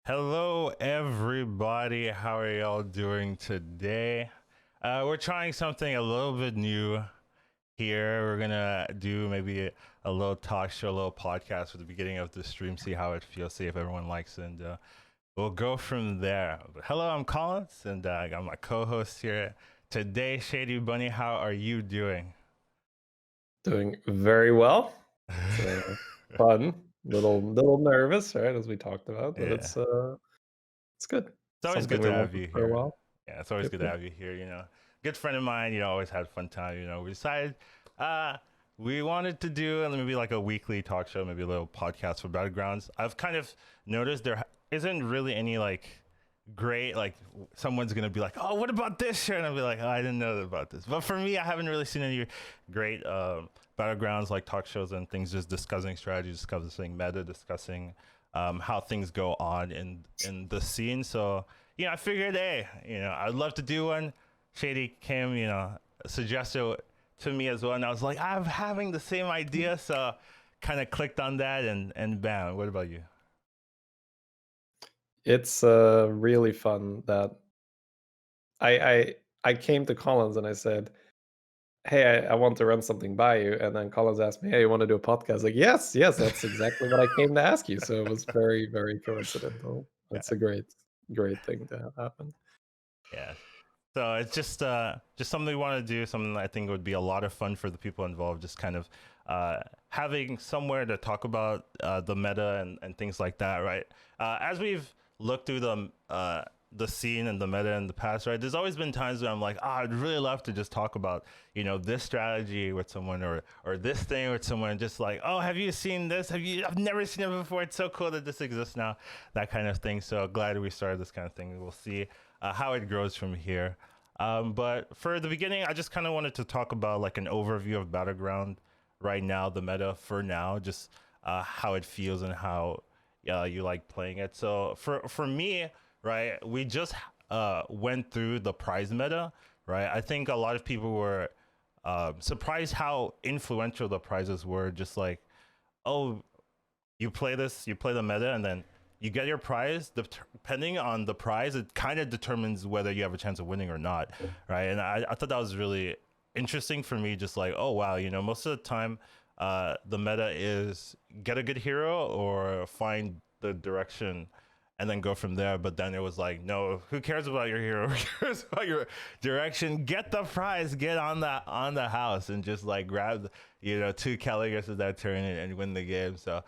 Hello, everybody. How are y'all doing today? We're trying something a little bit new here. We're gonna do maybe a little talk show, a little podcast at the beginning of the stream, see how it feels, see if everyone likes it, and we'll go from there. But hello, I'm Collins, and I got my co-host here today, Shady Bunny. How are you doing? Doing very well. It's fun. Little nervous, right, as we talked about, but Yeah. it's good. It's always Something good we to have wanted you for a here. while. Yeah, it's always Yep, good to yep. have you here. Good friend of mine. Always had fun time. We decided uh, we wanted to do maybe like a weekly talk show, maybe a little podcast for Battlegrounds. I've kind of noticed there isn't really any like great like someone's gonna be like, oh, what about this show? And I'll be like, oh, I didn't know about this. But for me, I haven't really seen any great Battlegrounds like talk shows and things, just discussing strategy, discussing meta, discussing how things go on in the scene. So I figured, hey, I'd love to do one. Shady came, suggested to me as well, and I was like, I'm having the same idea, so kind of clicked on that, and bam. What about you? It's really fun that I I I came to Collins and I said, "Hey, I want to run something by you," and then Collins asked me, "Hey, you want to do a podcast?" Like, yes, yes, that's exactly what I came to ask you. So it was very, very coincidental. Yeah, That's a great thing to have happen. yeah. So it's just something we want to do, something that I think would be a lot of fun for the people involved, just kind of having somewhere to talk about the meta and things like that, right? As we've looked through the scene and the meta in the past, right? There's always been times where I'm like, I'd really love to just talk about, this strategy with someone or this thing with someone, just like, oh, have you seen this? I've never seen it before. It's so cool that this exists now, that kind of thing. So glad we started this kind of thing. We'll see how it grows from here. But for the beginning, I just kind of wanted to talk about like an overview of Battleground right now, the meta for now, just how it feels and how you like playing it. So for me, right, we just went through the prize meta, right? I think a lot of people were surprised how influential the prizes were. Just like, oh, you play this, you play the meta, and then you get your prize. Depending on the prize, it kind of determines whether you have a chance of winning or not, right? And I thought that was really interesting for me. Just like, oh wow, most of the time, the meta is get a good hero or find the direction and then go from there. But then it was like, no, who cares about your hero? Who cares about your direction? Get the prize, get on the house, and just like grab two Caligus at that turn and win the game. So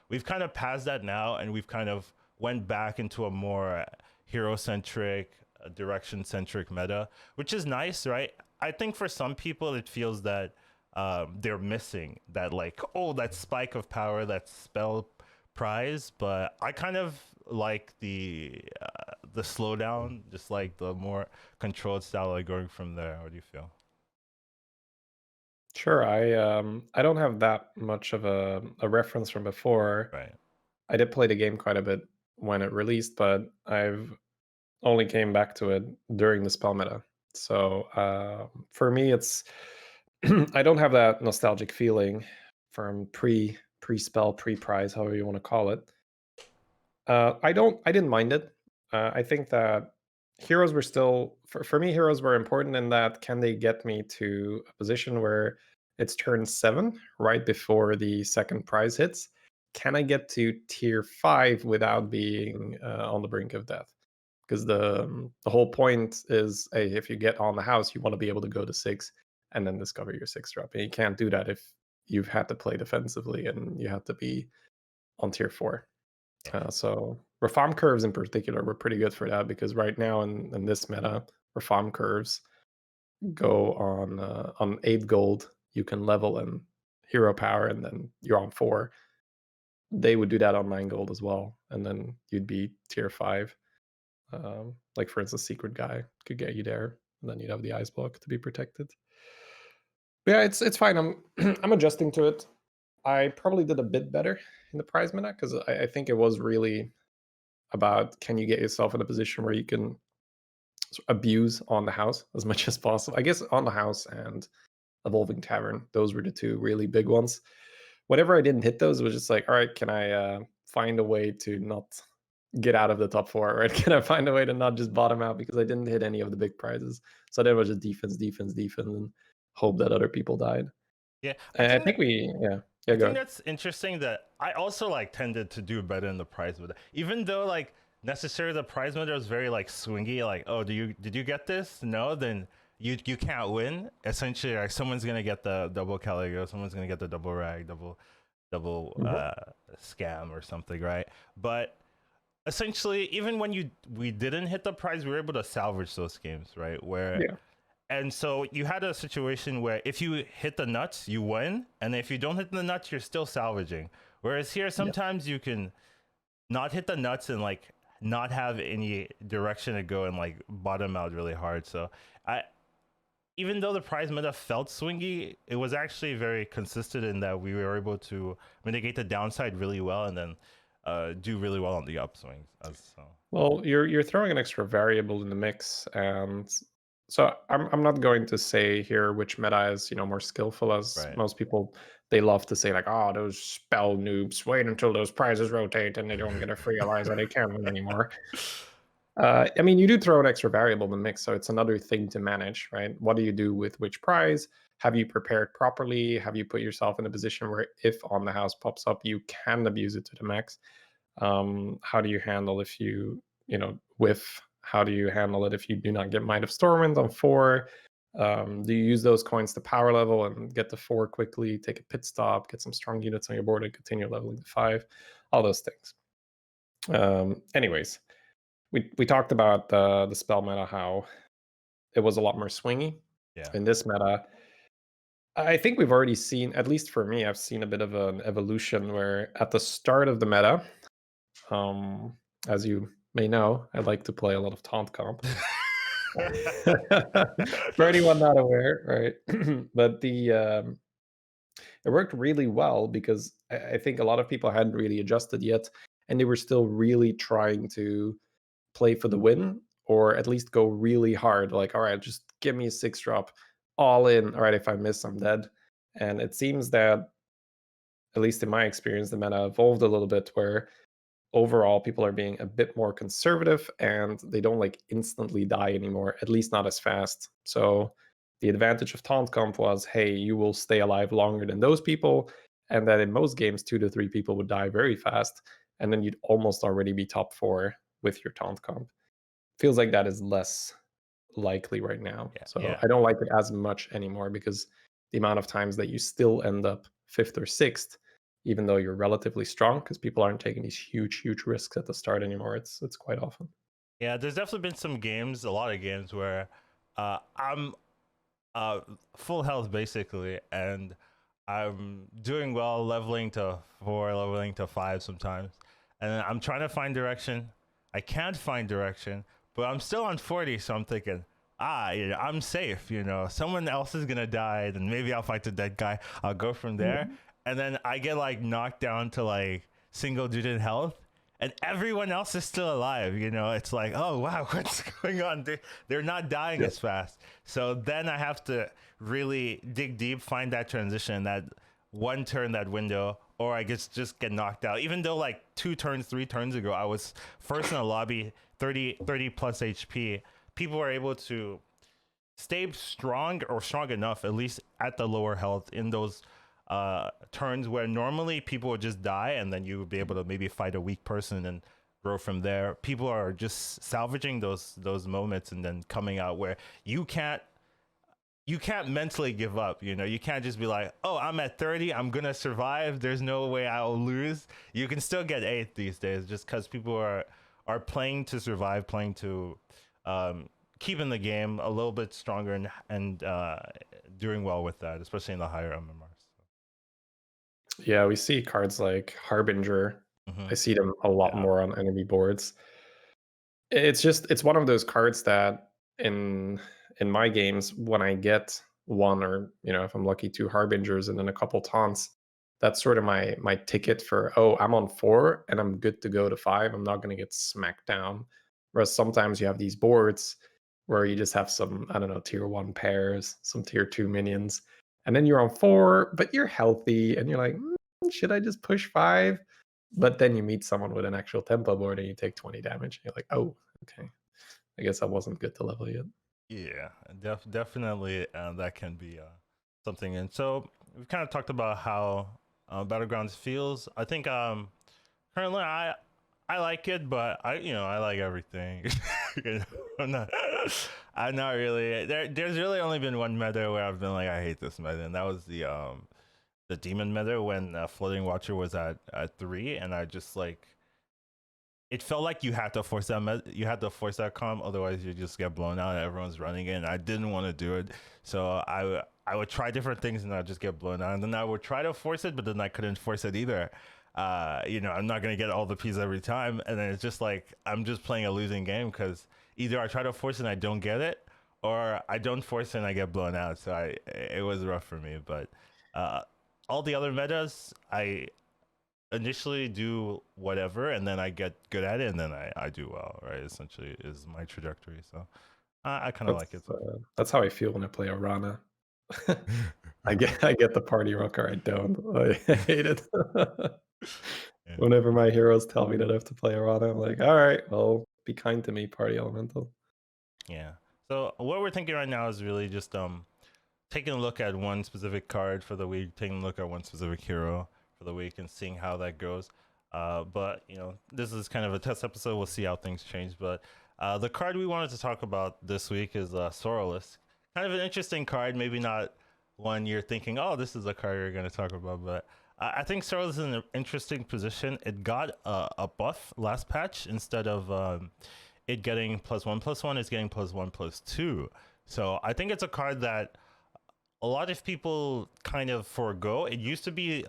we've kind of passed that now, and we've kind of went back into a more hero centric, direction centric meta, which is nice, right? I think for some people it feels that they're missing that like, oh, that spike of power, that spell prize. But I kind of like the slowdown, just like the more controlled style, like going from there. What do you feel? Sure, I don't have that much of a reference from before. Right. I did play the game quite a bit when it released, but I've only came back to it during the spell meta. So for me, it's I don't have that nostalgic feeling from pre spell pre prize, however you want to call it. I didn't mind it. I think that heroes were still for me. Heroes were important in that can they get me to a position where it's turn 7 right before the second prize hits? Can I get to tier 5 without being on the brink of death? Because the whole point is, hey, if you get on the house, you want to be able to go to 6 and then discover your 6 drop. And you can't do that if you've had to play defensively and you have to be on tier 4. Yeah. So reform curves in particular were pretty good for that because right now in this meta, reform curves go on 8 gold. You can level and hero power, and then you're on 4. They would do that on 9 gold as well, and then you'd be tier 5. Like for instance, secret guy could get you there, and then you'd have the ice block to be protected. But yeah, it's fine. I'm I'm adjusting to it. I probably did a bit better in the prize meta because I think it was really about can you get yourself in a position where you can abuse on the house as much as possible. I guess on the house and evolving tavern, those were the two really big ones. Whenever I didn't hit those, it was just like, all right, can I find a way to not get out of the top four, right? Can I find a way to not just bottom out because I didn't hit any of the big prizes? So then it was just defense, defense, defense, and hope that other people died. Yeah, And I think I go think ahead. that's interesting that I also like tended to do better in the prize meta, even though like necessarily the prize meta was very like swingy. Like, oh, did you get this? No, then you can't win. Essentially, like someone's gonna get the double Caligo, someone's gonna get the double rag, double Mhm. scam or something, right? But essentially, even when we didn't hit the prize, we were able to salvage those games, right? Where Yeah, and so you had a situation where if you hit the nuts, you win, and if you don't hit the nuts, you're still salvaging. Whereas here, yeah. sometimes you can not hit the nuts and like not have any direction to go and like bottom out really hard. So I, even though the prize meta felt swingy, it was actually very consistent in that we were able to mitigate the downside really well and then do really well on the upswings. So. Well, you're throwing an extra variable in the mix, and so I'm not going to say here which meta is more skillful, as Right. most people they love to say like, oh, those spell noobs, wait until those prizes rotate and they don't get a free Eliza, they can't win anymore. I mean, you do throw an extra variable in the mix, so it's another thing to manage, right? What do you do with which prize? Have you prepared properly? Have you put yourself in a position where if on the house pops up, you can abuse it to the max? How do you handle if whiff? How do you handle it if you do not get Might of Stormwind on 4? Do you use those coins to power level and get to 4 quickly, take a pit stop, get some strong units on your board, and continue leveling to 5? All those things. Anyways, we talked about the spell meta, how it was a lot more swingy. Yeah. In this meta, I think we've already seen, at least for me, I've seen a bit of an evolution where at the start of the meta, Um, as you may know, I like to play a lot of taunt comp. For anyone not aware, right? But it worked really well because I think a lot of people hadn't really adjusted yet, and they were still really trying to play for the win, or at least go really hard. Like, all right, just give me a 6 drop, all in. All right, if I miss, I'm dead. And it seems that, at least in my experience, the meta evolved a little bit where overall people are being a bit more conservative and they don't like instantly die anymore, at least not as fast. So the advantage of taunt comp was, hey, you will stay alive longer than those people, and that in most games 2 to 3 people would die very fast, and then you'd almost already be top 4 with your taunt comp. Feels like that is less likely right now, Yeah. so Yeah. I don't like it as much anymore, because the amount of times that you still end up 5th or 6th, even though you're relatively strong, because people aren't taking these huge risks at the start anymore. It's quite often. Yeah, there's definitely been some games, a lot of games where I'm uh, full health basically, and I'm doing well, leveling to 4, leveling to 5 sometimes, and then I'm trying to find direction. I can't find direction, but I'm still on 40, so I'm thinking, I'm safe. Someone else is gonna die, then maybe I'll fight the dead guy. I'll go from there, Mhm. and then I get like knocked down to like single digit health, and everyone else is still alive. It's like, oh wow, what's going on? They're not dying Yeah. as fast. So then I have to really dig deep, find that transition, that one turn, that window, or I just get knocked out. Even though like 2 turns, 3 turns ago, I was first in the lobby, 30 plus HP. People were able to stay strong or strong enough, at least at the lower health, in those turns where normally people would just die, and then you would be able to maybe fight a weak person and grow from there. People are just salvaging those moments and then coming out where you can't mentally give up. You can't just be like, oh, I'm at 30, I'm gonna survive, there's no way I'll lose. You can still get 8th these days, just because people are playing to survive, playing to keep in the game a little bit stronger, and doing well with that, especially in the higher MMRs. Yeah, we see cards like Harbinger. Hmm. I see them a lot Yeah. more on enemy boards. It's one of those cards that in my games, when I get one, or if I'm lucky, 2 Harbingers and then a couple taunts, that's sort of my ticket for, oh, I'm on 4 and I'm good to go to 5. I'm not going to get smacked down. Whereas sometimes you have these boards where you just have some, I don't know, tier 1 pairs, some tier 2 minions, and then you're on 4, but you're healthy and you're like, should I just push 5? But then you meet someone with an actual tempo board and you take 20 damage. You're like, oh, okay. I guess I wasn't good to level yet. Yeah, definitely that can be something. And so we've kind of talked about how Battlegrounds feels. I think currently I like it, but I like everything. You know, I'm not really there's really only been one meta where I've been like I hate this meta, and that was the demon meta when Floating Watcher was at 3, and I just like it felt like you had to force you had to force that comp, otherwise you just get blown out and everyone's running it, and I didn't want to do it. So I would try different things and I'd just get blown out, and then I would try to force it, but then I couldn't force it either. I'm not gonna get all the P's every time, and then it's just like I'm just playing a losing game because either I try to force it and I don't get it, or I don't force it and I get blown out. So it was rough for me, but uh, all the other metas I initially do whatever, and then I get good at it, and then I do well, right? Essentially is my trajectory. So I kind of like it. That's how I feel when I play Arana. I get the party rocker. I don't. I hate it. Yeah. Whenever my heroes tell me that I have to play Arana, I'm like, all right, well, be kind to me, party elemental. Yeah. So what we're thinking right now is really just taking a look at one specific card for the week, taking a look at one specific hero for the week, and seeing how that goes. But this is kind of a test episode. We'll see how things change. But the card we wanted to talk about this week is Saurolisk. Kind of an interesting card. Maybe not one you're thinking, oh, this is a card you're going to talk about. But I think Saurolisk is in an interesting position. It got a buff last patch. Instead of it getting +1/+1, it's getting +1/+2. So I think it's a card that a lot of people kind of forego. It used to be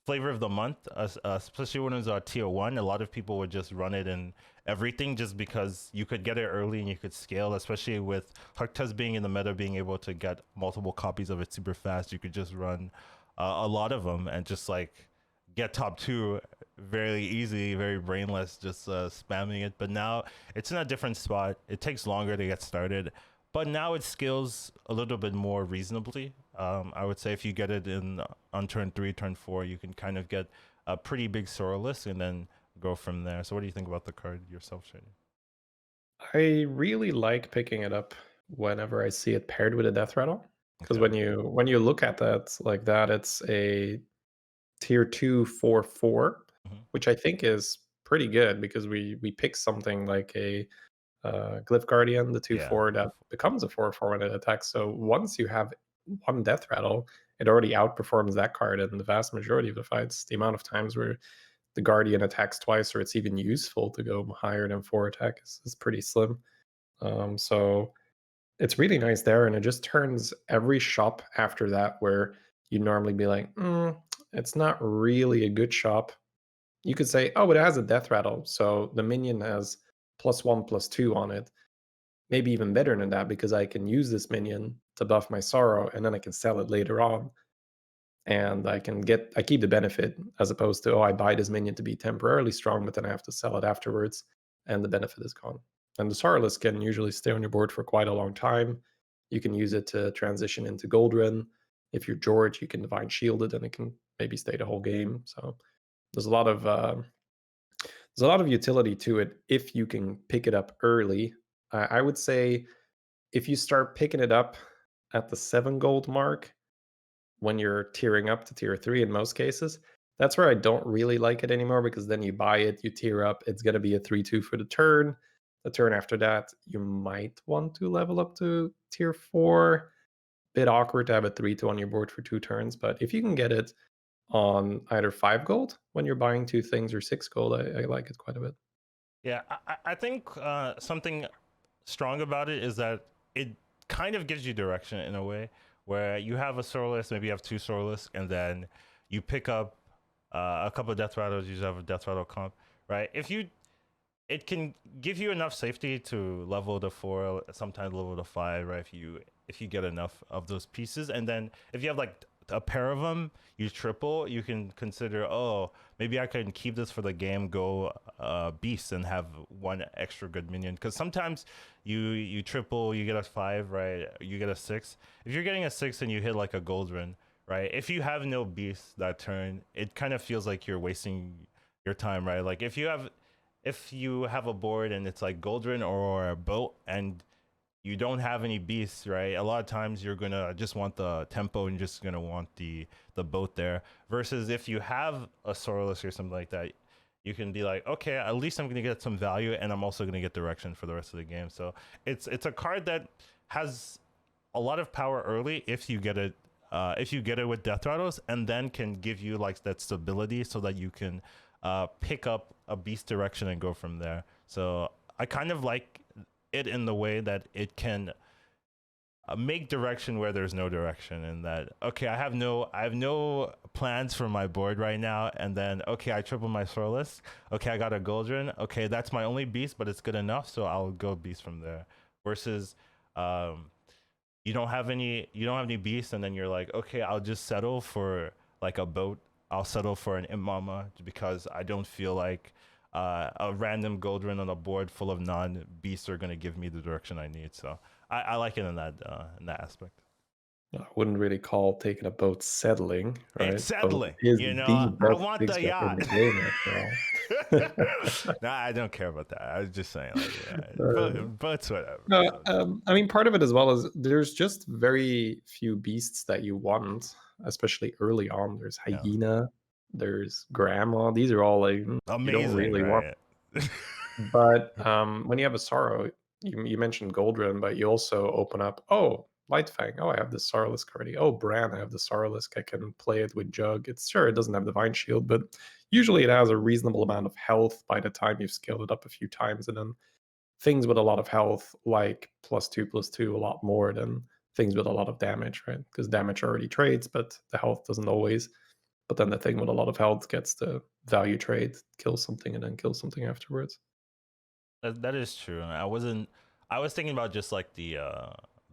flavor of the month, especially when it was tier 1. A lot of people would just run it in everything just because you could get it early and you could scale, especially with Hucktez being in the meta, being able to get multiple copies of it super fast. You could just run a lot of them and just like get top 2 very easy, very brainless, just spamming it. But now it's in a different spot. It takes longer to get started, but now it scales a little bit more reasonably. I would say if you get it in on turn 3, turn 4, you can kind of get a pretty big Saurolisk and then go from there. So what do you think about the card yourself, Shady? I really like picking it up whenever I see it paired with a death rattle. Because Okay. when you look at that like that, it's a tier 2 4/4, Mm-hmm. which I think is pretty good because we pick something like a Glyph Guardian, the 2 Yeah. 4 that becomes a 4/4 when it attacks. So once you have one death rattle, it already outperforms that card in the vast majority of the fights. The amount of times where the Guardian attacks twice, or it's even useful to go higher than 4 attack is pretty slim. So it's really nice there, and it just turns every shop after that where you'd normally be like, it's not really a good shop. You could say, oh, but it has a death rattle, so the minion has +1/+2 on it. Maybe even better than that because I can use this minion to buff my sorrow, and then I can sell it later on, and I keep the benefit as opposed to, oh, I buy this minion to be temporarily strong, but then I have to sell it afterwards, and the benefit is gone. And the Saurolisk can usually stay on your board for quite a long time. You can use it to transition into Gold Run. If you're George, you can Divine Shield it, and it can maybe stay the whole game. So there's a lot of utility to it if you can pick it up early. I would say if you start picking it up at the 7 gold mark, when you're tiering up to tier 3 in most cases, that's where I don't really like it anymore because then you buy it, you tier up, it's going to be a 3/2 for the turn. The turn after that, you might want to level up to tier 4. Bit awkward to have a 3/2 on your board for 2 turns, but if you can get it on either 5 gold when you're buying 2 things or 6 gold, I like it quite a bit. Yeah, I think something strong about it is that it kind of gives you direction in a way where you have a Saurolisk, maybe you have 2 Saurolisk, and then you pick up a couple of Death Rattles, you have a Death Rattle comp, right? It can give you enough safety to level to 4, sometimes level to 5, right? If you get enough of those pieces, and then if you have like a pair of them, you triple, you can consider, oh, maybe I can keep this for the game, go beast, and have one extra good minion. Because sometimes you triple, you get a 5, right? You get a 6. If you're getting a 6 and you hit like a gold run, right? If you have no beast that turn, it kind of feels like you're wasting your time, right? Like if you have a board and it's like Goldrin or a boat and you don't have any beasts, right? A lot of times you're gonna just want the tempo and just gonna want the boat there. Versus if you have a Saurolisk or something like that, you can be like, okay, at least I'm gonna get some value and I'm also gonna get direction for the rest of the game. So it's a card that has a lot of power early if you get it with death rattles, and then can give you like that stability so that you can pick up a beast direction and go from there. So I kind of like it in the way that it can make direction where there's no direction, and that okay, I have no plans for my board right now, and then okay, I triple my Saurolisk, okay, I got a Goldrin, okay, that's my only beast, but it's good enough, so I'll go beast from there. Versus you don't have any beasts, and then you're like, okay, I'll just settle for like a boat, I'll settle for an Imama because I don't feel like a random Goldrin on a board full of non beasts are going to give me the direction I need. So I like it in that aspect. I wouldn't really call taking a boat settling, It's right? Boat settling, is you the know. I best want big the step in yacht. the game after all. Nah, I don't care about that. I was just saying, like, yeah, Uh, but it's whatever. no, So, I mean, part of it as well is there's just very few beasts that you want, especially early on. There's yeah, hyena, there's grandma. These are all like you don't amazing, really want. right? But when you have a sorrow, you mentioned Goldrin, but you also open up. Oh, Lightfang. Oh, I have the Saurolisk already. Oh, Bran. I have the Saurolisk. I can play it with Jug. It's sure it doesn't have Divine Shield, but usually it has a reasonable amount of health by the time you've scaled it up a few times, and then things with a lot of health, like +2/+2, a lot more than things with a lot of damage, right? Because damage already trades, but the health doesn't always. But then the thing with a lot of health gets the value trade, kills something, and then kills something afterwards. That is true. I wasn't. I was thinking about just like the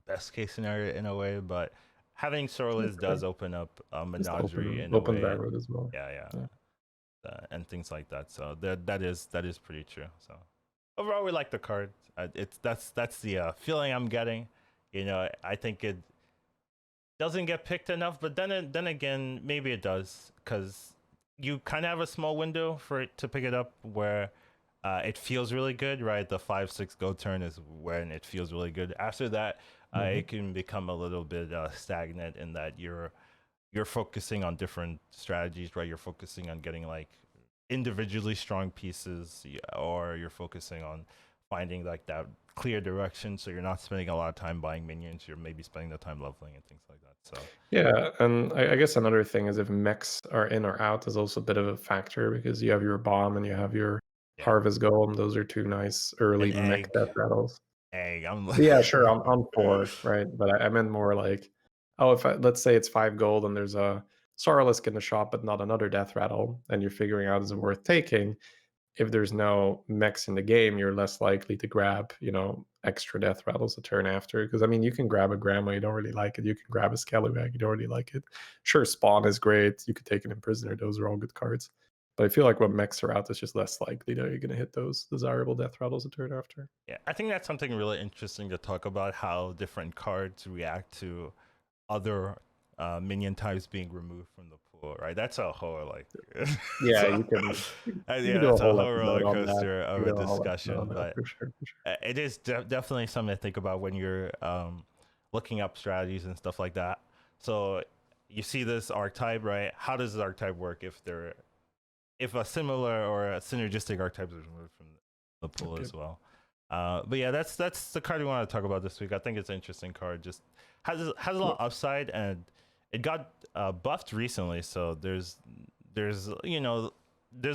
best case scenario in a way, but having Sorlis Okay. does open up a Just menagerie in a open way. that road as well. Yeah, yeah, Yeah. and things like that. So that is pretty true. So overall, we like the card. It's that's the feeling I'm getting. You know, I think it doesn't get picked enough, but then again, maybe it does because you kind of have a small window for it to pick it up where it feels really good, right? The 5-6 go turn is when it feels really good. After that, Mhm. it can become a little bit stagnant in that you're focusing on different strategies, right? You're focusing on getting like individually strong pieces, or you're focusing on finding like that clear direction. So you're not spending a lot of time buying minions. You're maybe spending the time leveling and things like that. So Yeah, and I guess another thing is if mechs are in or out is also a bit of a factor because you have your bomb and you have your yeah, harvest golem. Those are two nice early an mech death rattles. egg. I'm Yeah, sure, on 4, right? But I meant more like, oh, if let's say it's 5 gold and there's a Saurolisk in the shop, but not another death rattle, and you're figuring out is it worth taking. If there's no mechs in the game, you're less likely to grab, extra death rattles a turn after. Because I mean, you can grab a grandma, you don't really like it. You can grab a scallywag, you don't really like it. Sure, spawn is great. You could take an imprisoner. Those are all good cards. But I feel like when mechs are out, it's just less likely that you're going to hit those desirable death rattles a turn after. Yeah, I think that's something really interesting to talk about how different cards react to other minion types being removed from the pool, right? That's a whole like, Yeah, so, you can yeah, do a that's a whole whole episode roller on that. coaster You of can a do a whole episode on discussion. that But for sure. For sure. it is definitely something to think about when you're looking up strategies and stuff like that. So you see this archetype, right? How does this archetype work if a similar or a synergistic archetype is removed from the pool Yep, as yep. well? But yeah, that's the card we want to talk about this week. I think it's an interesting card. Just has a lot of upside, and it got buffed recently. So there's there's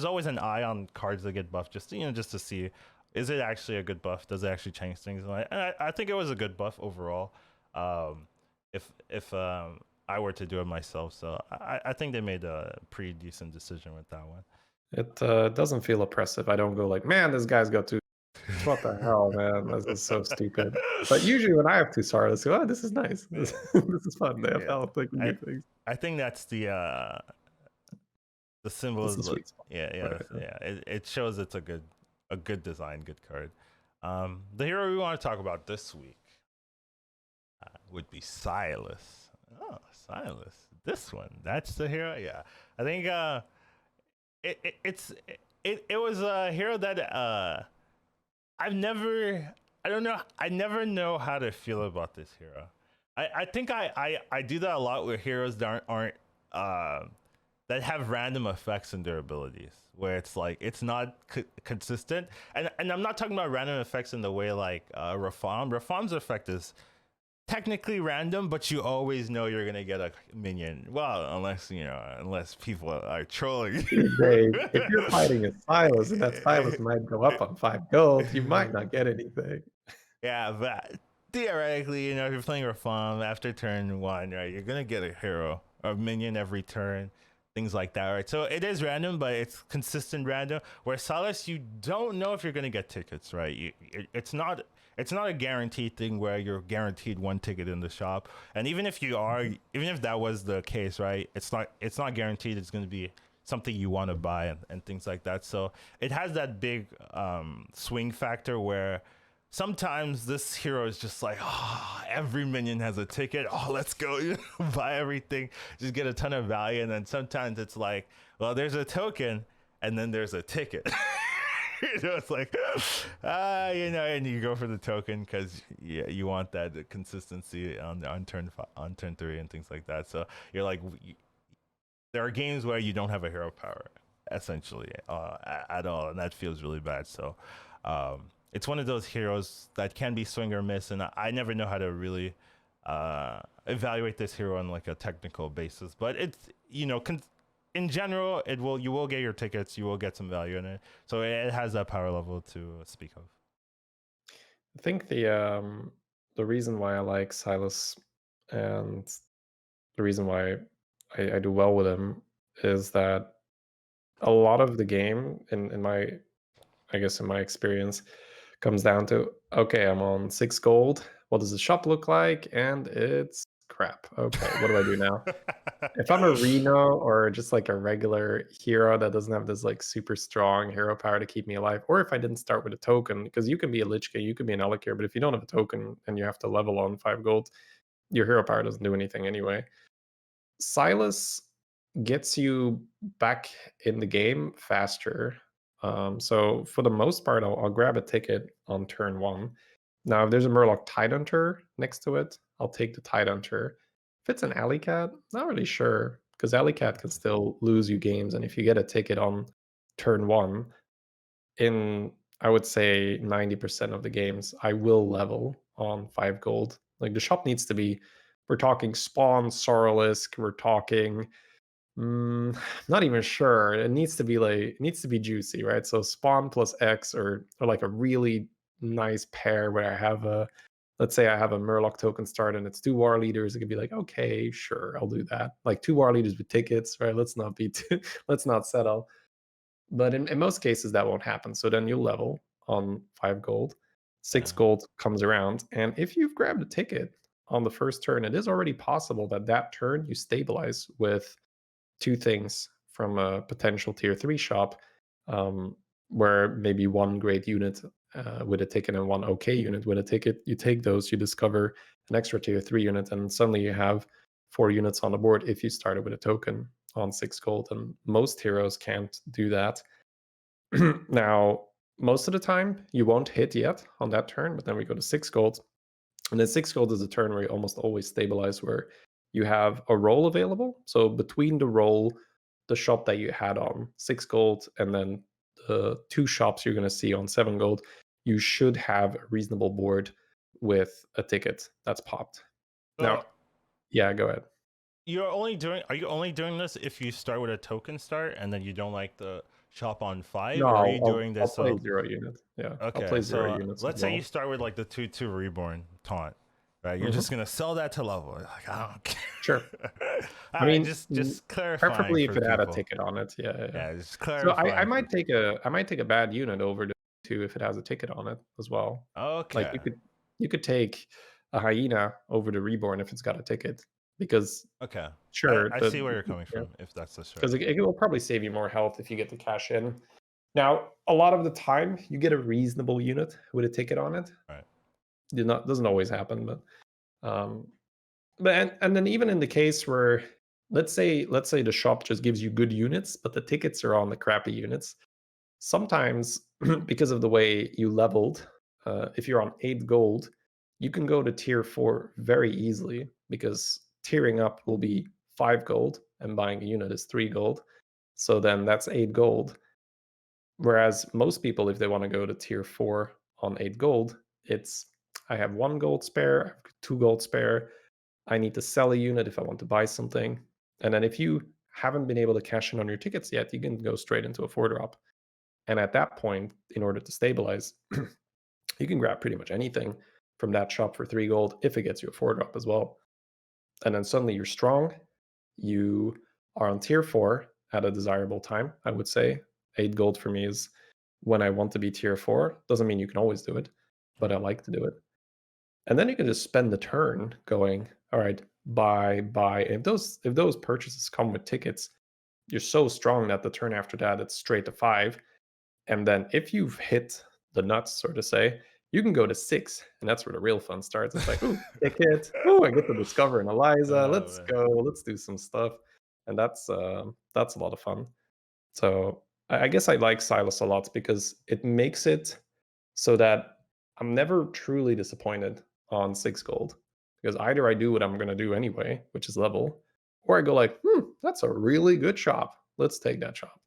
always an eye on cards that get buffed, just to see, is it actually a good buff? Does it actually change things? And I think it was a good buff overall. If I were to do it myself, so I think they made a pretty decent decision with that one. It doesn't feel oppressive. I don't go like, man, this guy's got two. What the hell, man? This is so stupid. But usually when I have two stars, I go, oh, this is nice. This, Yeah, this is fun. They have yeah. help. They can I do things. I think that's the symbol It's is a sweet spot. yeah. Right. Yeah. It shows it's a good design, good card. The hero we want to talk about this week would be Silas. Oh, Silas. This one. That's the hero. Yeah. I think it was a hero that I've never I don't know I never know how to feel about this hero. I think I do that a lot with heroes that aren't that have random effects in their abilities, where it's like it's not consistent, and I'm not talking about random effects in the way like Rafam's effect is technically random, but you always know you're gonna get a minion. Well, unless people are trolling. These days, if you're fighting a Silas and that Silas might go up on 5 gold, you might not get anything. Yeah, but theoretically, if you're playing Rafam after turn one, right, you're gonna get a hero or minion every turn, things like that, right? So it is random, but it's consistent random. Where Silas, you don't know if you're gonna get tickets, right? It's not a guaranteed thing where you're guaranteed one ticket in the shop. And even if you are, even if that was the case, right, it's not guaranteed it's gonna be something you want to buy and things like that. So it has that big swing factor where sometimes this hero is just like, oh, every minion has a ticket. Oh, let's go buy everything, just get a ton of value. And then sometimes it's like, well, there's a token and then there's a ticket. It's like, and you go for the token because you want that consistency on turn three and things like that. So you're like, there are games where you don't have a hero power essentially at all, and that feels really bad. So it's one of those heroes that can be swing or miss, and I never know how to really evaluate this hero on like a technical basis. But it's in general, you will get your tickets, you will get some value in it, so it has that power level to speak of. I think the reason why I like Silas and the reason why I do well with him is that a lot of the game in my I guess in my experience comes down to, okay, I'm on 6 gold. What does the shop look like? And it's crap. Okay, what do I do now? If I'm a Reno or just like a regular hero that doesn't have this like super strong hero power to keep me alive, or if I didn't start with a token, because you can be a Lich King, you can be an Elekir, but if you don't have a token and you have to level on 5 gold, your hero power doesn't do anything anyway. Silas gets you back in the game faster. So for the most part, I'll grab a ticket on turn one. Now, if there's a Murloc Tidehunter next to it, I'll take the Tidehunter. If it's an Alley Cat, not really sure, because Alley Cat can still lose you games. And if you get a ticket on turn one, in I would say 90% of the games, I will level on 5 gold. Like the shop needs to be, we're talking Spawn, Saurolisk, we're talking not even sure. It needs to be juicy, right? So Spawn plus X or like a really nice pair where I have let's say I have a Murloc token start and it's 2 war leaders. It could be like, okay, sure, I'll do that. Like 2 war leaders with tickets, right? Let's not be let's not settle. But in most cases that won't happen. So then you'll level on 5 gold. 6 gold comes around, and if you've grabbed a ticket on the first turn, it is already possible that that turn you stabilize with 2 things from a potential tier 3 shop, where maybe 1 great unit with a ticket and 1 okay unit with a ticket. You take those, you discover an extra tier 3 unit, and suddenly you have 4 units on the board if you started with a token on 6 gold. And most heroes can't do that. Now, most of the time, you won't hit yet on that turn, but then we go to 6 gold. And then 6 gold is a turn where you almost always stabilize, where you have a roll available. So between the roll, the shop that you had on 6 gold, and then the 2 shops you're going to see on 7 gold, you should have a reasonable board with a ticket that's popped. So Now, yeah, go ahead. are you only doing this if you start with a token start and then you don't like the shop on 5, No, or are you doing I'll this play 0 units. Yeah, I'll okay, play 0 so units. let's As say well. you start with like the 2/2 reborn taunt, right? You're just gonna sell that to level. You're like, I don't care. Sure. All I right, mean, just clarifying preferably for if it had a people. ticket on it. Yeah, yeah, yeah. Yeah, just So I clarifying for might take a bad unit over to 2 if it has a ticket on it as well. Like okay. you could take a hyena over to reborn if it's got a ticket, because Okay. sure, I see where you're coming from if that's the because strategy. it will probably save you more health if you get to cash in. Now, a lot of the time, you get a reasonable unit with a ticket on it. Right. Doesn't always happen, but um, and then even in the case where let's say the shop just gives you good units, but the tickets are on the crappy units. Sometimes, because of the way you leveled, if you're on 8 gold, you can go to tier 4 very easily because tiering up will be 5 gold and buying a unit is 3 gold. So then that's 8 gold. Whereas most people, if they want to go to tier 4 on 8 gold, it's I have 1 gold spare, I have 2 gold spare. I need to sell a unit if I want to buy something. And then if you haven't been able to cash in on your tickets yet, you can go straight into a 4 drop. And at that point, in order to stabilize, you can grab pretty much anything from that shop for 3 gold if it gets you a 4 drop as well. And then suddenly you're strong. You are on tier 4 at a desirable time, I would say. 8 gold for me is when I want to be tier 4. Doesn't mean you can always do it, but I like to do it. And then you can just spend the turn going, all right, buy. If those purchases come with tickets, you're so strong that the turn after that it's straight to 5. And then if you've hit the nuts, so to say, you can go to 6, and that's where the real fun starts. It's like, ooh, ticket. Oh, I get to discover an Eliza. Oh, Let's man. go. Let's do some stuff. And that's a lot of fun. So I guess I like Silas a lot because it makes it so that I'm never truly disappointed on 6 gold. Because either I do what I'm gonna do anyway, which is level, or I go like, that's a really good shop. Let's take that shop.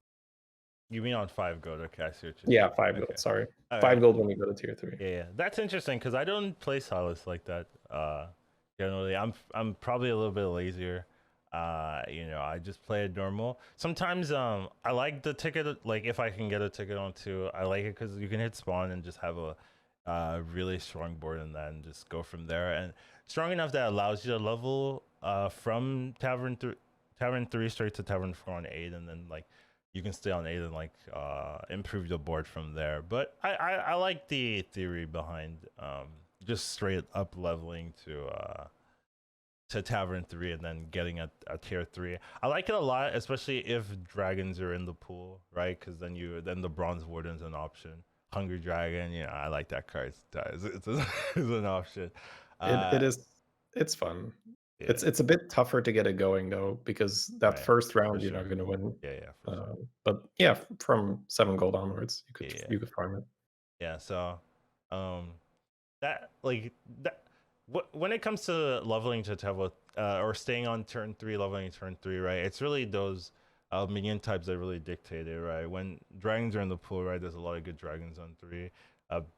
You mean on 5 gold? Okay, I see what you're Yeah, saying. 5 gold. Okay. Sorry. All 5 right. gold when you go to tier 3. Yeah, yeah. That's interesting because I don't play Silas like that. Generally, I'm probably a little bit lazier. I just play it normal. Sometimes I like the ticket. Like if I can get a ticket on two, I like it because you can hit spawn and just have a really strong board and then just go from there. And strong enough that allows you to level from Tavern 3 straight to Tavern 4 on 8, and then like you can stay on 8 and like improve the board from there. But I like the theory behind just straight up leveling to Tavern 3 and then getting a tier 3. I like it a lot, especially if dragons are in the pool, right? Because then the Bronze Warden's an option. Hungry Dragon, I like that card. It's an option. It is it's fun. Yeah, It's a bit tougher to get it going though, because that right. first For round you're not sure. gonna win. Yeah, for sure. But yeah, from 7 gold onwards, Yeah. you could farm it. Yeah, so um that like that when it comes to leveling to Tevo or staying on turn 3, leveling turn 3, right? It's really those minion types that really dictate it, right? When dragons are in the pool, right? There's a lot of good dragons on 3.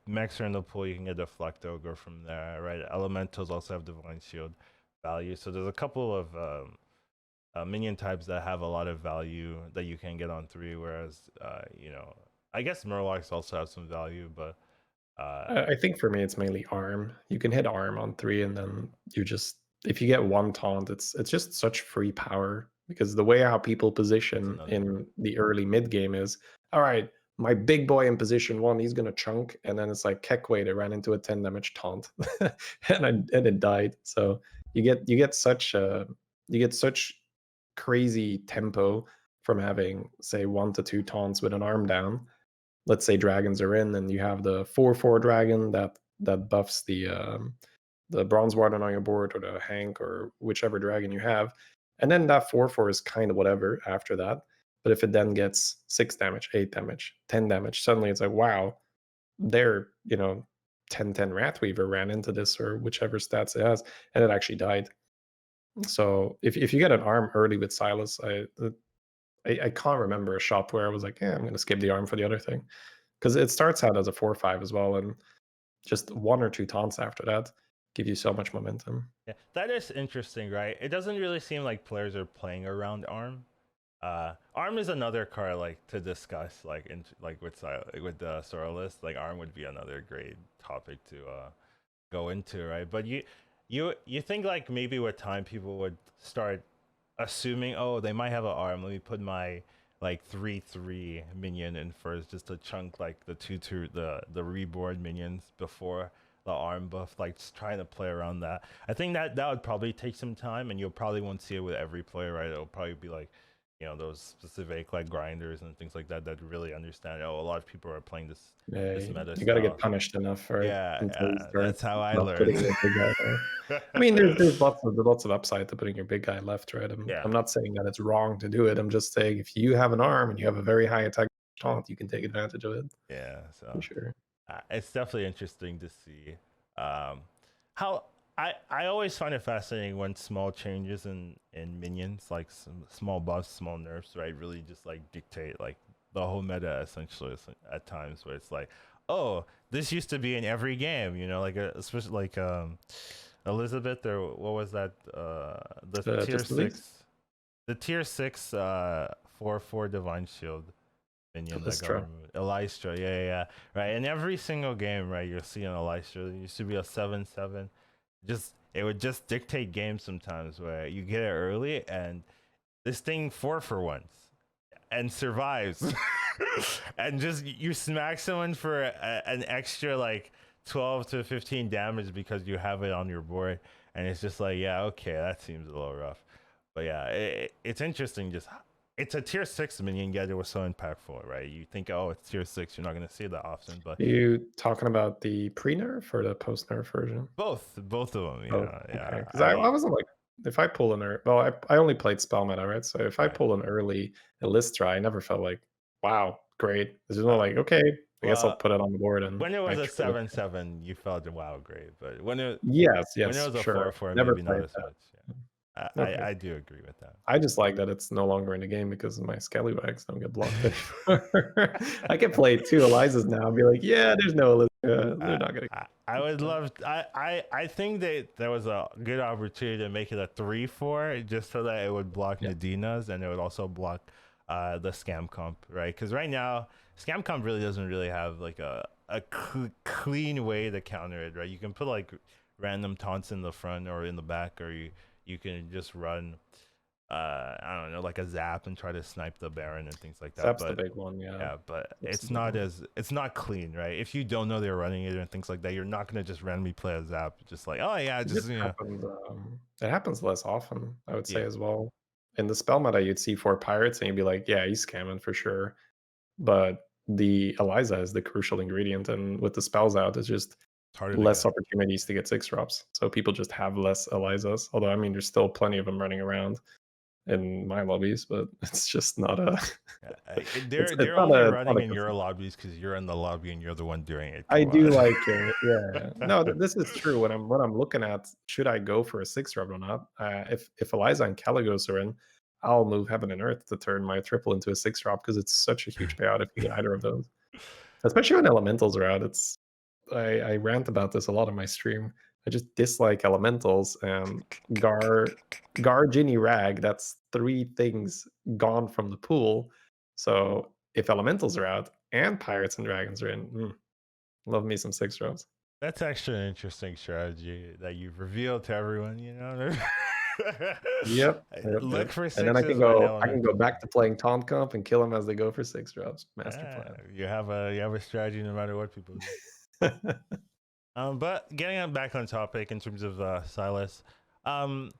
Mechs are in the pool, you can get Deflecto, go from there, right? Elementals also have Divine Shield value. So there's a couple of minion types that have a lot of value that you can get on 3, whereas I guess Murlocs also have some value, but I think for me it's mainly arm. You can hit arm on 3 and then you just if you get one taunt, it's just such free power because the way how people that's position another thing. in the early mid game is, all right, my big boy in position 1, he's gonna chunk, and then it's like Kekwe that ran into a 10 damage taunt, and it died. So you get such crazy tempo from having say 1 to 2 taunts with an arm down. Let's say dragons are in, and you have the 4/4 dragon that buffs the bronze warden on your board, or the Hank, or whichever dragon you have, and then that 4/4 is kind of whatever after that. But if it then gets 6 damage, 8 damage, 10 damage, suddenly it's like, wow, their 10/10 Wrathweaver ran into this, or whichever stats it has, and it actually died. So if you get an arm early with Silas, I can't remember a shop where I was like, yeah, I'm gonna skip the arm for the other thing. Because it starts out as a 4/5 as well, and just 1 or 2 taunts after that give you so much momentum. Yeah, that is interesting, right? It doesn't really seem like players are playing around Arm. Arm is another card like to discuss, like with the Saurolisk. Like Arm would be another great topic to go into, right? But you think like maybe with time people would start assuming, oh, they might have an arm. Let me put my like 3/3 minion in first, just to chunk like the 2/2 the reborn minions before the arm buff. Like just trying to play around that. I think that would probably take some time, and you'll probably won't see it with every player, right? It'll probably be like those specific like grinders and things like that that really understand. Oh, a lot of people are playing Yeah, this meta you got to get style. punished enough for it Yeah, until you start that's how I not learned. putting your big guy there. I mean, there's lots of upside to putting your big guy left, right? Yeah, I'm not saying that it's wrong to do it. I'm just saying if you have an arm and you have a very high attack taunt, you can take advantage of it yeah. for So sure. it's definitely interesting to see um, how I always find it fascinating when small changes in minions, like some small buffs, small nerfs, right, really just like dictate like the whole meta essentially at times where it's like, oh, this used to be in every game, like especially like Elizabeth or what was that the tier Just release six the tier 6 4/4 divine shield minion that got Lystra. removed. Elystra, yeah. Right. In every single game, right, you're seeing Elystra. It used to be a 7/7. Just it would just dictate games sometimes where you get it early and this thing 4 for 1s and survives. And just you smack someone for an extra like 12 to 15 damage because you have it on your board. And it's just like, yeah, okay, that seems a little rough. But yeah, it's interesting just it's a tier 6 minion, yet it was so impactful, right? You think, oh, it's tier 6, you're not going to see it that often, but You talking about the pre-nerf or the post-nerf version? both of them, Oh, yeah. okay. Because I wasn't like, if I pull an well, I only played spell meta, right? So if I Right. pull an early Illustra, I never felt like, wow, great. It's just more Uh, like, okay, I guess I'll well, put it on the board and when it was a actually look. 7/7, you felt wow, great, but Yes, when it yes, was a sure. 4/4, Never maybe not played as much. Yeah. that. I Okay. do agree with that. I just like that it's no longer in the game because my scallywags don't get blocked anymore. I can play 2 Elizas now and be like, yeah, there's no Elisa. They're not gonna I would love. I think that there was a good opportunity to make it a 3/4, just so that it would block yeah. Nadinas and it would also block the scam comp, right? Because right now scam comp really doesn't really have like a clean way to counter it, right? You can put like random taunts in the front or in the back, or you can just run I don't know, like a zap and try to snipe the Baron and things like that. Zap's the But big one, yeah. yeah, but That's the big one. it's not clean, right? If you don't know they're running it and things like that, you're not gonna just randomly play a zap, just like, oh yeah, It just just happens, it happens less often, I would say yeah, as well. In the spell meta, you'd see 4 pirates and you'd be like, yeah, he's scamming for sure. But the Eliza is the crucial ingredient, and with the spells out, it's just it's harder to less get. opportunities to get 6 drops. So people just have less Elizas. Although I mean, there's still plenty of them running around in my lobbies, but it's just not a. They're only running in your lobbies because you're in the lobby and you're the one doing it. I Come do on. like it. Yeah. No, this is true. When I'm looking at should I go for a 6 drop or not? If Eliza and Caligos are in, I'll move heaven and earth to turn my triple into a 6 drop because it's such a huge payout if you get either of those. Especially when elementals are out. I rant about this a lot on my stream. I just dislike elementals and Ginny, Rag. That's 3 things gone from the pool. So if elementals are out and pirates and dragons are in, love me some 6 drops. That's actually an interesting strategy that you've revealed to everyone. Yep. Yep, Look yep. for And then sixes when I can go elementals. back to playing taunt comp and kill them as they go for 6 drops. Master plan. You have a strategy no matter what people do. But getting back on topic in terms of Silas, um,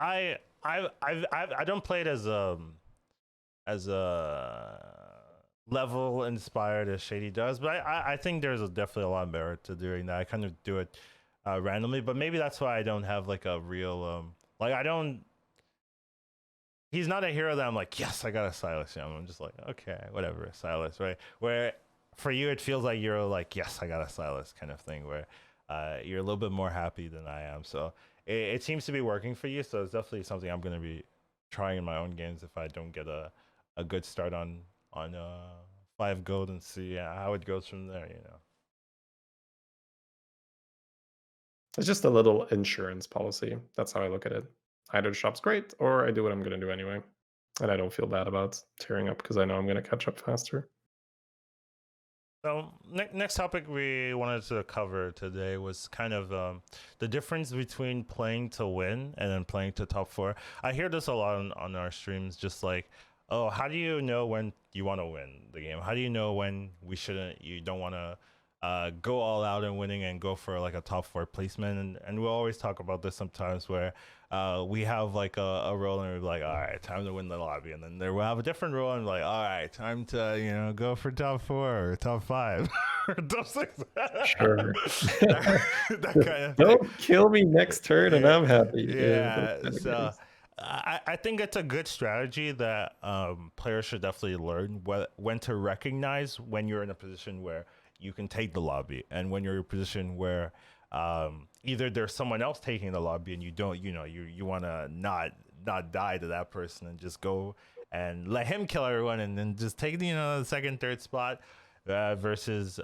I don't play it as a level inspired as Shady does, but I think there's definitely a lot of merit to doing that. I kind of do it randomly, but maybe that's why I don't have like a real like I don't. He's not a hero that I'm like, yes, I got a Silas. I'm just like, okay, whatever, Silas, right? Where for you it feels like you're like, yes, I got a Silas kind of thing, where you're a little bit more happy than I am. So it seems to be working for you. So it's definitely something I'm going to be trying in my own games if I don't get a good start on 5 gold and see how it goes from there. It's just a little insurance policy. That's how I look at it. Either the shop's great or I do what I'm going to do anyway. And I don't feel bad about tearing up because I know I'm going to catch up faster. So next topic we wanted to cover today was kind of the difference between playing to win and then playing to top 4. I hear this a lot on our streams, just like, oh, how do you know when you want to win the game? How do you know when you don't want to go all out in winning and go for like a top 4 placement. And we'll always talk about this sometimes where we have like a role and we're like, all right, time to win the lobby. And then there we'll have a different role and like, all right, time to, go for top 4 or top 5 or top 6. Sure. that kind of thing. Don't kill me next turn and I'm happy. Yeah. So I think it's a good strategy that players should definitely learn when to recognize when you're in a position where you can take the lobby and when you're in a position where either there's someone else taking the lobby and you don't, you want to not die to that person and just go and let him kill everyone and then just take the second, third spot versus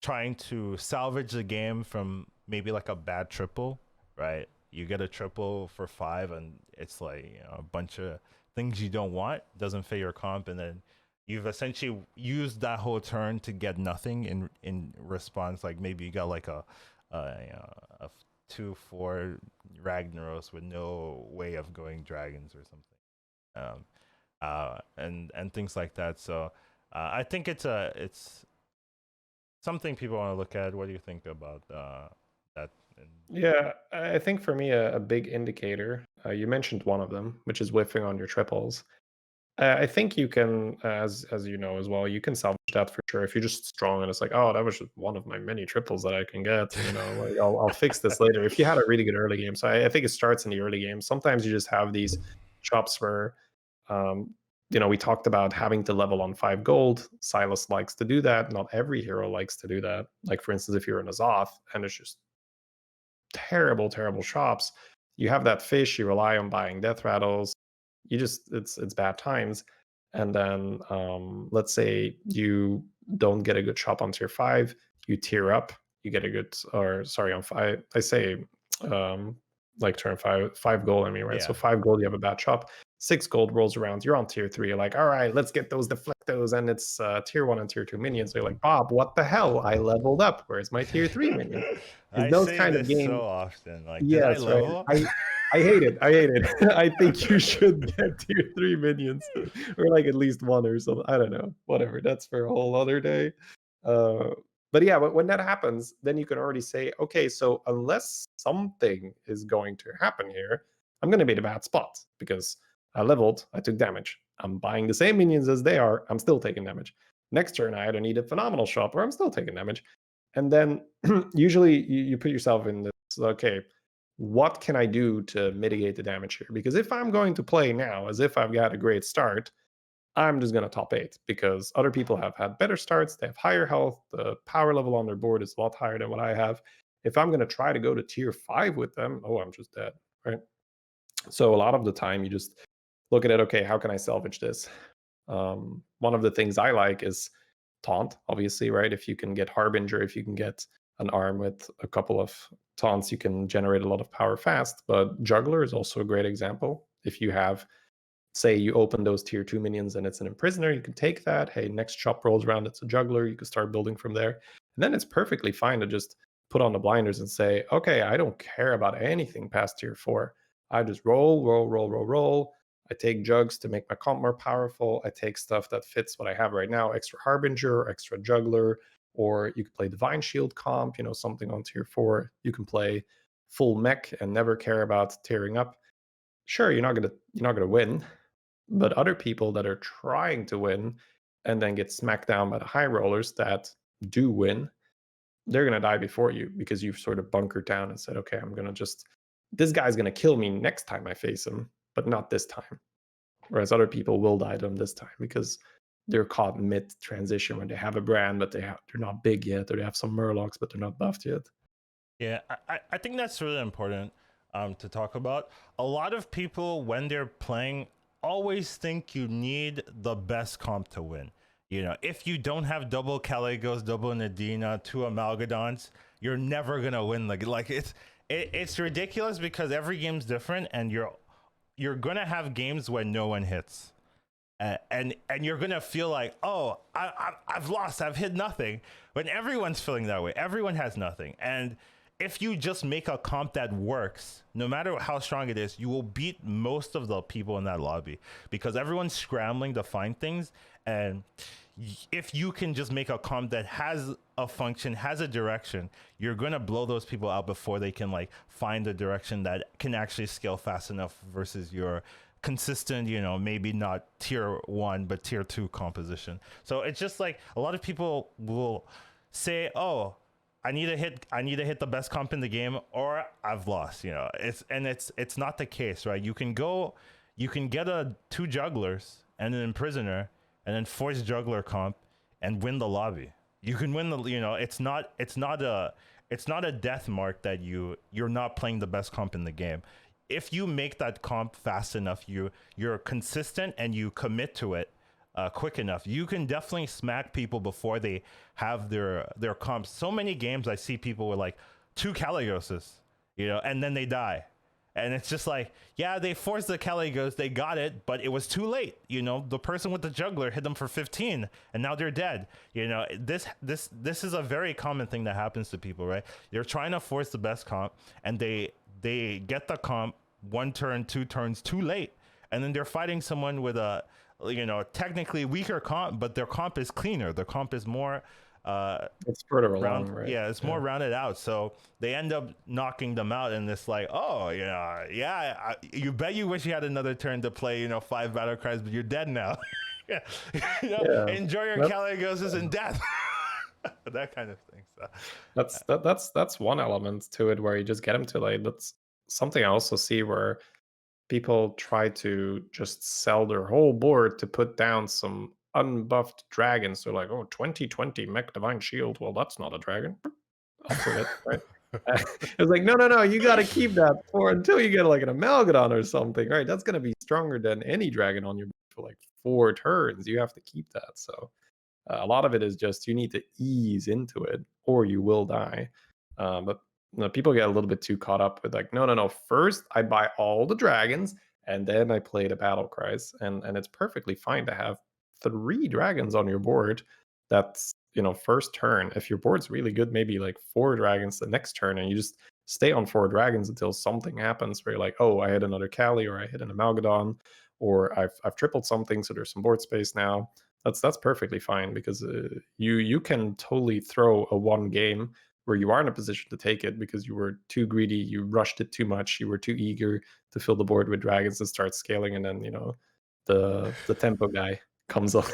trying to salvage the game from maybe like a bad triple, right? You get a triple for 5 and it's like a bunch of things you don't want, doesn't fit your comp, and then you've essentially used that whole turn to get nothing in response. Like maybe you got like a 2/4 Ragnaros with no way of going dragons or something, and things like that. So I think it's something people want to look at. What do you think about that? Yeah, I think for me, a big indicator, you mentioned one of them, which is whiffing on your triples. I think you can, as you know as well, you can salvage that for sure if you're just strong and it's like, oh, that was just one of my many triples that I can get. Like I'll fix this later. If you had a really good early game, so I think it starts in the early game. Sometimes you just have these chops where, we talked about having to level on 5 gold. Silas likes to do that. Not every hero likes to do that. Like for instance, if you're in Azoth and it's just terrible, terrible shops, you have that fish. You rely on buying death rattles. It's bad times. And then let's say you don't get a good shop on tier 5, you tier up, you get a good, or sorry, on 5 I say like turn 5 gold, I mean, right? Yeah. So 5 gold, you have a bad shop. 6 gold rolls around, you're on tier 3, you're like, all right, let's get those deflectos, and it's tier 1 and tier 2 minions. So you're like, Bob, what the hell, I leveled up, where's my tier 3 minion? I those say kind this of games so often. Like, yes, did I level? right. I hate it. I think you should get tier 3 minions or like at least one or something. I don't know. Whatever. That's for a whole other day. But yeah, but when that happens, then you can already say, okay, so unless something is going to happen here, I'm going to be in a bad spot because I leveled, I took damage. I'm buying the same minions as they are. I'm still taking damage. Next turn, I either need a phenomenal shop or I'm still taking damage. And then usually you put yourself in this, okay, what can I do to mitigate the damage here? Because if I'm going to play now as if I've got a great start, I'm just going to top 8 because other people have had better starts. They have higher health. The power level on their board is a lot higher than what I have. If I'm going to try to go to tier 5 with them, oh, I'm just dead, right? So a lot of the time you just look at it, okay, how can I salvage this? One of the things I like is taunt, obviously, right? If you can get Harbinger, if you can get an arm with a couple of taunts, you can generate a lot of power fast. But Juggler is also a great example. If you have, say, you open those tier 2 minions and it's an Imprisoner, you can take that. Hey, next shop rolls around, it's a Juggler. You can start building from there. And then it's perfectly fine to just put on the blinders and say, okay, I don't care about anything past tier 4. I just roll. I take jugs to make my comp more powerful. I take stuff that fits what I have right now, extra Harbinger, extra Juggler, or you could play Divine Shield comp, something on tier 4. You can play full mech and never care about tearing up. Sure, you're not gonna win, but other people that are trying to win and then get smacked down by the high rollers that do win, they're gonna die before you because you've sort of bunkered down and said, okay, this guy's gonna kill me next time I face him, but not this time. Whereas other people will die to them this time because they're caught mid-transition when they have a brand, but they're not big yet, or they have some Murlocs, but they're not buffed yet. Yeah, I think that's really important to talk about. A lot of people, when they're playing, always think you need the best comp to win. If you don't have double Caligos, double Nadina, 2 Amalgadons, you're never gonna win. Like it's ridiculous because every game's different, and you're gonna have games when no one hits, and you're gonna feel like, oh, I've lost, I've hit nothing. When everyone's feeling that way, everyone has nothing. And if you just make a comp that works, no matter how strong it is, you will beat most of the people in that lobby because everyone's scrambling to find things, And if you can just make a comp that has a function, has a direction, you're gonna blow those people out before they can like find a direction that can actually scale fast enough versus your consistent, maybe not tier 1 but tier 2 composition. So it's just like a lot of people will say, oh, I need to hit the best comp in the game or I've lost. It's not the case, right? You can get a 2 jugglers and an imprisoner and then force juggler comp and win the lobby. You can win it's not a death mark that you're not playing the best comp in the game. If you make that comp fast enough, you're consistent and you commit to it quick enough, you can definitely smack people before they have their comps. So many games I see people with like 2 Caligoses, and then they die. And it's just like, yeah, they forced the Caligos, they got it, but it was too late. The person with the juggler hit them for 15, and now they're dead. This is a very common thing that happens to people, right? They're trying to force the best comp, and they get the comp 1 turn, 2 turns too late, and then they're fighting someone with a technically weaker comp, but their comp is cleaner. Their comp is more It's further along, right? yeah, it's more rounded out. So they end up knocking them out, and it's like, oh, you bet you wish you had another turn to play, 5 battle cries, but you're dead now. Yeah. Yeah. Enjoy your Caligoses and death. That kind of thing. So That's one element to it where you just get them too late. That's something I also see where people try to just sell their whole board to put down some unbuffed dragons. They're like, oh, 2020 Mech Divine Shield. Well, that's not a dragon. Offered it, right? It was like, no, you got to keep that for until you get like an Amalgadon or something, right? That's going to be stronger than any dragon on your board for like 4 turns. You have to keep that. So a lot of it is just you need to ease into it or you will die. But people get a little bit too caught up with like, no. First, I buy all the dragons and then I play the battle cries. And it's perfectly fine to have 3 dragons on your board. That's, first turn. If your board's really good, maybe like 4 dragons the next turn, and you just stay on 4 dragons until something happens where you're like, oh, I hit another Cali or I hit an Amalgadon or I've tripled something, so there's some board space now. That's perfectly fine because you can totally throw a 1 game where you are in a position to take it because you were too greedy, you rushed it too much, you were too eager to fill the board with dragons and start scaling, and then the tempo guy comes up.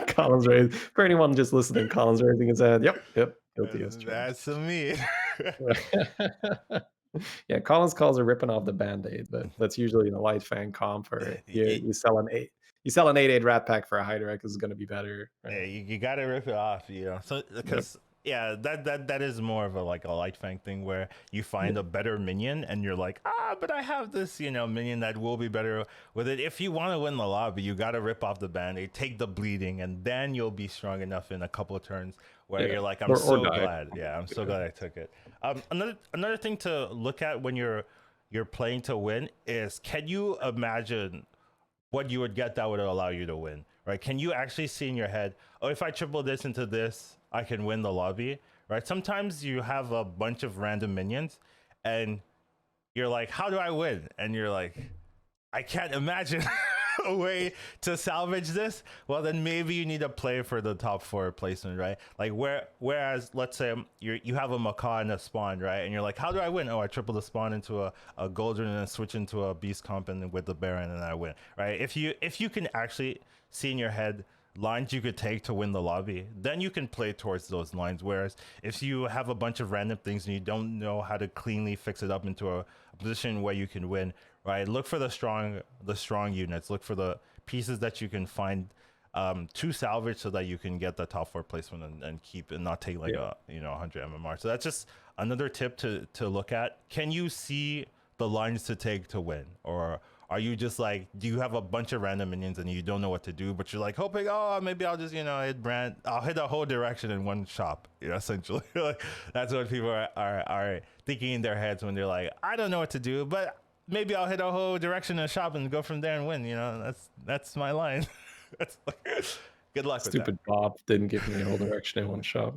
Collins raising for anyone just listening. Collins raising his hand. Yep, guilty as charged. that's me. Yeah, Collins calls are ripping off the band-aid, but that's usually in a light fan comp or you sell an 8/8 rat pack for a Hydra because it's gonna be better. Yeah, Right? you gotta rip it off, So because that is more of a like a light fang thing where you find a better minion and you're like, but I have this minion that will be better with it. If you want to win the lobby, you gotta rip off the band-aid, take the bleeding, and then you'll be strong enough in a couple of turns where you're like, I'm Or so die. glad. Yeah, I'm so glad I took it. Another thing to look at when you're playing to win is, can you imagine what you would get that would allow you to win, right? Can you actually see in your head, oh, if I triple this into this, I can win the lobby, right? Sometimes you have a bunch of random minions and you're like, how do I win? And you're like, I can't imagine a way to salvage this. Well, then maybe you need to play for the top 4 placement, right? Like whereas let's say you have a macaw and a spawn, right? And you're like, how do I win? Oh, I triple the spawn into a golden and then switch into a beast comp and with the baron and I win, right? If you can actually see in your head lines you could take to win the lobby, then you can play towards those lines. Whereas if you have a bunch of random things and you don't know how to cleanly fix it up into a position where you can win, right? Look for the strong units. Look for the pieces that you can find to salvage so that you can get the top 4 placement and keep and not take like a 100 MMR. So that's just another tip to look at. Can you see the lines to take to win, or are you just like, do you have a bunch of random minions and you don't know what to do, but you're like hoping, oh, maybe I'll just I'll hit a whole direction in one shop, essentially. Like, that's what people are thinking in their heads when they're like, I don't know what to do, but maybe I'll hit a whole direction in a shop and go from there and win. That's my line. That's like, good luck with that. Stupid Bob didn't give me a whole direction in one shot.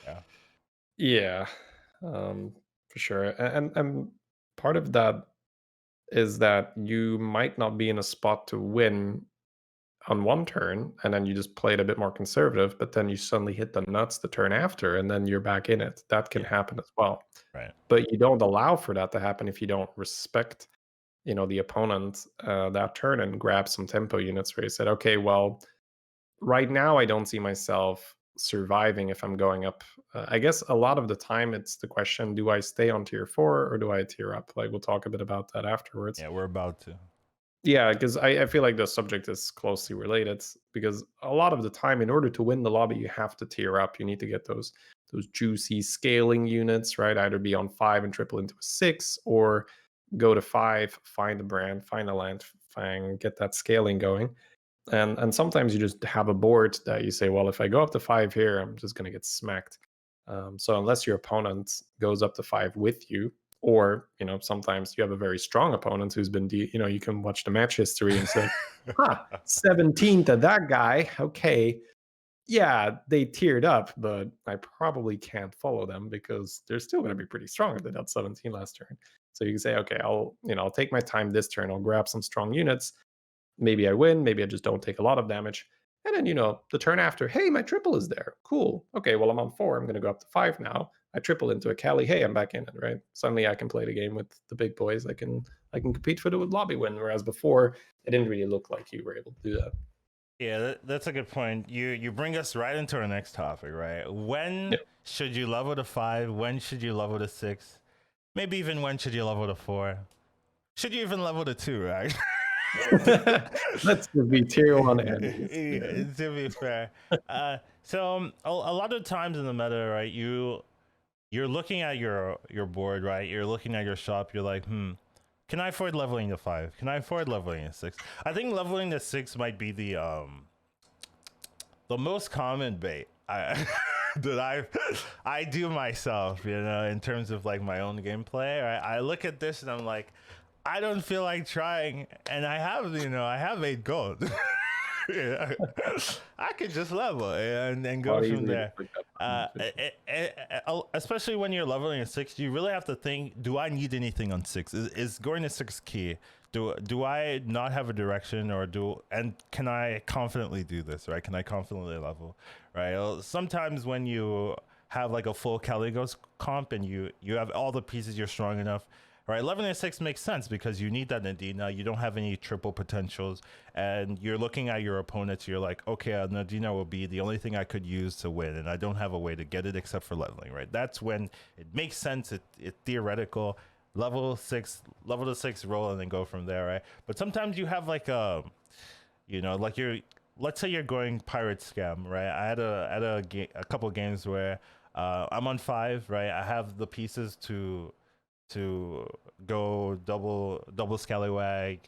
Yeah. Yeah, for sure. And part of that is that you might not be in a spot to win on one turn, and then you just played a bit more conservative, but then you suddenly hit the nuts the turn after, and then you're back in it. That can Yeah, happen as well. right. But you don't allow for that to happen if you don't respect, the opponent that turn and grab some tempo units where you said, okay, well, right now I don't see myself surviving if I'm going up. I guess a lot of the time it's the question: do I stay on tier 4 or do I tier up? Like we'll talk a bit about that afterwards. Yeah, we're about to. Yeah, because I feel like the subject is closely related. Because a lot of the time, in order to win the lobby, you have to tier up. You need to get those juicy scaling units, right? Either be on 5 and triple into a 6, or go to 5, find a brand, find a land fang, get that scaling going. And sometimes you just have a board that you say, well, if I go up to 5 here, I'm just going to get smacked. So unless your opponent goes up to 5 with you, or sometimes you have a very strong opponent who's been, you can watch the match history and say, huh, 17 to that guy. Okay, yeah, they tiered up, but I probably can't follow them because they're still going to be pretty strong if they got 17 last turn. So you can say, okay, I'll take my time this turn. I'll grab some strong units. Maybe I win, maybe I just don't take a lot of damage. And then, the turn after, hey, my triple is there. Cool. Okay, well, I'm on 4. I'm going to go up to 5 now. I triple into a Cali. Hey, I'm back in it, right? Suddenly I can play the game with the big boys. I can compete for the lobby win, whereas before it didn't really look like you were able to do that. Yeah, that's a good point. You bring us right into our next topic, right? When Yeah. should you level to 5? When should you level to 6? Maybe even when should you level to 4? Should you even level to 2, right? Let's just be tier 1 enemies. Yeah. To be fair. So a lot of times in the meta, right, you're looking at your board, right? You're looking at your shop, you're like, can I afford leveling to 5? Can I afford leveling to 6? I think leveling to 6 might be the most common bait that I do myself, in terms of like my own gameplay. Right? I look at this and I'm like, I don't feel like trying, and I have 8 gold. Yeah. I could just level and go from there. Especially when you're leveling at 6, you really have to think: do I need anything on 6? Is going to 6 key? Do I not have a direction, and can I confidently do this? Right? Can I confidently level? Right? Sometimes when you have like a full Caligos comp and you have all the pieces, you're strong enough. Right, 11 and 6 makes sense because you need that Nadina. You don't have any triple potentials, and you're looking at your opponents. You're like, okay, Nadina will be the only thing I could use to win, and I don't have a way to get it except for leveling. Right, that's when it makes sense. It's theoretical. Level to 6, roll, and then go from there. Right, but sometimes you have like like let's say you're going pirate scam. Right, I had a couple games where I'm on 5. Right, I have the pieces to go double scallywag,